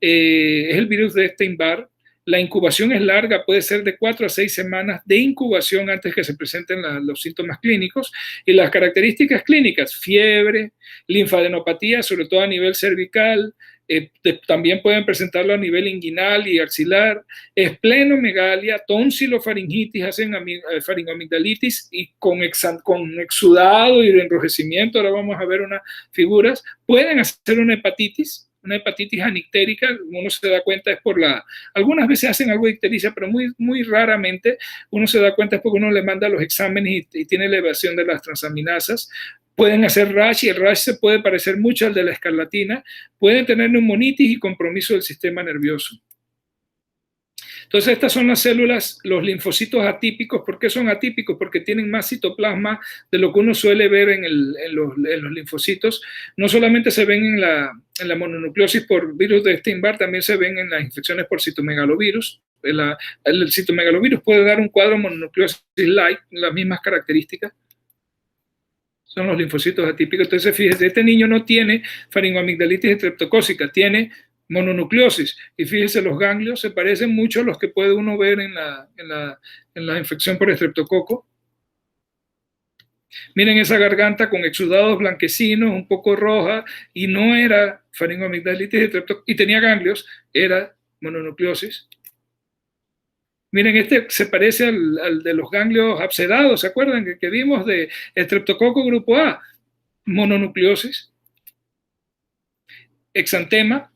A: es el virus de Epstein-Barr. La incubación es larga, puede ser de 4 a 6 semanas de incubación antes que se presenten los síntomas clínicos. Y las características clínicas, fiebre, linfadenopatía, sobre todo a nivel cervical, también pueden presentarlo a nivel inguinal y axilar, esplenomegalia, tonsilofaringitis, hacen faringoamigdalitis y con exudado y enrojecimiento, ahora vamos a ver unas figuras, pueden hacer una hepatitis anictérica, uno se da cuenta es algunas veces hacen algo de ictericia, pero muy, muy raramente uno se da cuenta es porque uno le manda los exámenes y tiene elevación de las transaminasas. Pueden hacer rash y el rash se puede parecer mucho al de la escarlatina, pueden tener neumonitis y compromiso del sistema nervioso. Entonces estas son las células, los linfocitos atípicos. ¿Por qué son atípicos? Porque tienen más citoplasma de lo que uno suele ver en los linfocitos. No solamente se ven en la mononucleosis por virus de Epstein-Barr, también se ven en las infecciones por citomegalovirus. el citomegalovirus puede dar un cuadro mononucleosis-like, las mismas características. Son los linfocitos atípicos. Entonces, fíjese, este niño no tiene faringoamigdalitis estreptocócica, tiene mononucleosis. Y fíjese, los ganglios se parecen mucho a los que puede uno ver en la infección por estreptococo. Miren esa garganta con exudados blanquecinos, un poco roja, y no era faringoamigdalitis estreptocócica, y tenía ganglios, era mononucleosis. Miren, este se parece al de los ganglios abscedados, ¿se acuerdan? Que vimos de estreptococo grupo A, mononucleosis. Exantema,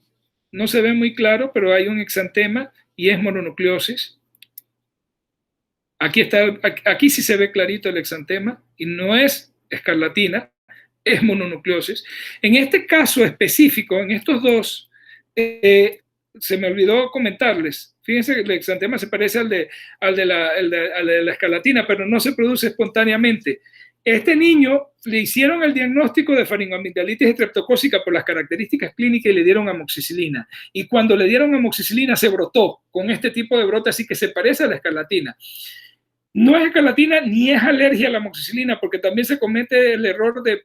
A: no se ve muy claro, pero hay un exantema y es mononucleosis. Aquí sí se ve clarito el exantema y no es escarlatina, es mononucleosis. En este caso específico, en estos dos, se me olvidó comentarles. Fíjense que el exantema se parece al de la escarlatina, pero no se produce espontáneamente. Este niño le hicieron el diagnóstico de faringoamigdalitis estreptocócica por las características clínicas y le dieron amoxicilina. Y cuando le dieron amoxicilina se brotó con este tipo de brote, así que se parece a la escarlatina. No es escarlatina ni es alergia a la amoxicilina, porque también se comete el error de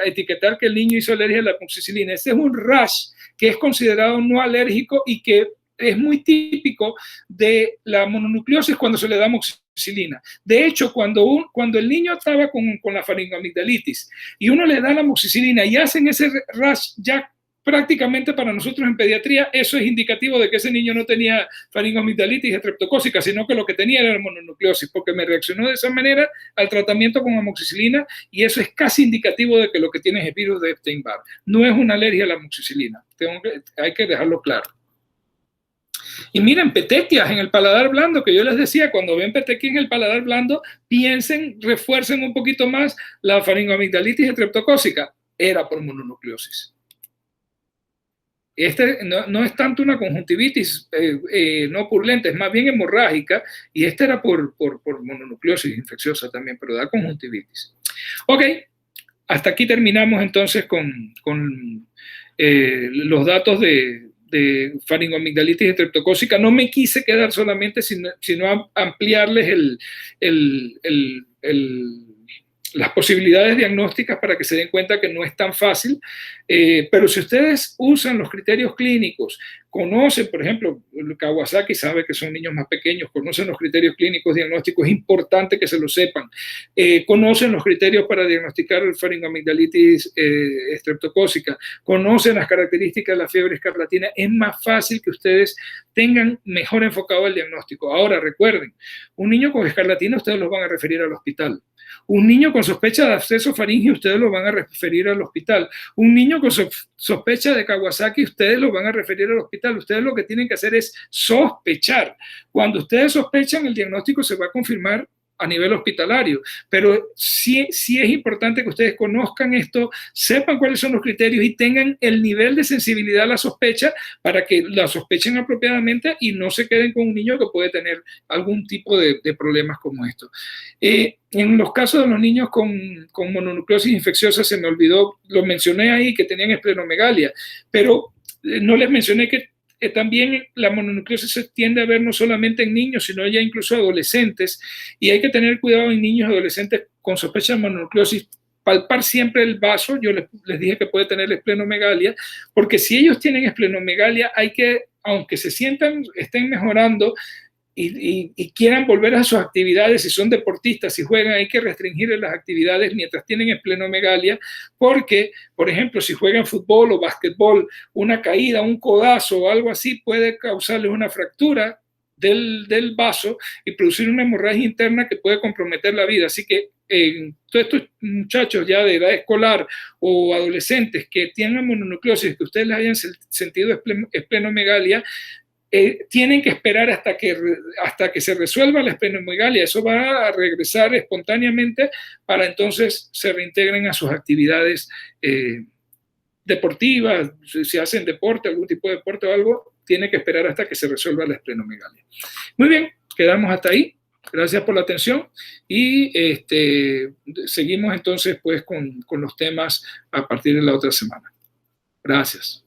A: etiquetar que el niño hizo alergia a la amoxicilina. Ese es un rash que es considerado no alérgico y que es muy típico de la mononucleosis cuando se le da amoxicilina. De hecho, cuando el niño estaba con la faringoamigdalitis y uno le da la amoxicilina y hacen ese rash, ya prácticamente para nosotros en pediatría eso es indicativo de que ese niño no tenía faringoamigdalitis estreptocócica, sino que lo que tenía era mononucleosis, porque me reaccionó de esa manera al tratamiento con amoxicilina y eso es casi indicativo de que lo que tiene es el virus de Epstein-Barr. No es una alergia a la amoxicilina, hay que dejarlo claro. Y miren, petequias en el paladar blando, que yo les decía, cuando ven petequias en el paladar blando, piensen, refuercen un poquito más la faringoamigdalitis estreptocócica. Era por mononucleosis. No es tanto una conjuntivitis no purulenta, es más bien hemorrágica, y esta era por mononucleosis infecciosa también, pero da conjuntivitis. Ok, hasta aquí terminamos entonces con los datos de faringoamigdalitis estreptocócica. No me quise quedar solamente, sino ampliarles las posibilidades diagnósticas para que se den cuenta que no es tan fácil, pero si ustedes usan los criterios clínicos, conocen, por ejemplo, Kawasaki sabe que son niños más pequeños, conocen los criterios clínicos diagnósticos, es importante que se lo sepan, conocen los criterios para diagnosticar el faringoamigdalitis estreptocócica, conocen las características de la fiebre escarlatina, es más fácil que ustedes tengan mejor enfocado el diagnóstico. Ahora, recuerden, un niño con escarlatina ustedes los van a referir al hospital. Un niño con sospecha de absceso faríngeo, ustedes lo van a referir al hospital. Un niño con sospecha de Kawasaki, ustedes lo van a referir al hospital. Ustedes lo que tienen que hacer es sospechar. Cuando ustedes sospechan, el diagnóstico se va a confirmar a nivel hospitalario, pero sí es importante que ustedes conozcan esto, sepan cuáles son los criterios y tengan el nivel de sensibilidad a la sospecha para que la sospechen apropiadamente y no se queden con un niño que puede tener algún tipo de problemas como esto. En los casos de los niños con mononucleosis infecciosa, se me olvidó, lo mencioné ahí, que tenían esplenomegalia, pero no les mencioné que también la mononucleosis se tiende a ver no solamente en niños, sino ya incluso adolescentes, y hay que tener cuidado en niños y adolescentes con sospecha de mononucleosis, palpar siempre el vaso. Yo les dije que puede tener esplenomegalia, porque si ellos tienen esplenomegalia, hay que, aunque se sientan, estén mejorando, y quieran volver a sus actividades, si son deportistas, si juegan, hay que restringirles las actividades mientras tienen esplenomegalia, porque, por ejemplo, si juegan fútbol o básquetbol, una caída, un codazo o algo así puede causarles una fractura del vaso y producir una hemorragia interna que puede comprometer la vida. Así que todos estos muchachos ya de edad escolar o adolescentes que tienen mononucleosis, que ustedes les hayan sentido esplenomegalia, tienen que esperar hasta que se resuelva la esplenomegalia. Eso va a regresar espontáneamente para entonces se reintegren a sus actividades deportivas. Si hacen deporte, algún tipo de deporte o algo, tienen que esperar hasta que se resuelva la esplenomegalia. Muy bien, quedamos hasta ahí. Gracias por la atención y seguimos entonces pues con los temas a partir de la otra semana. Gracias.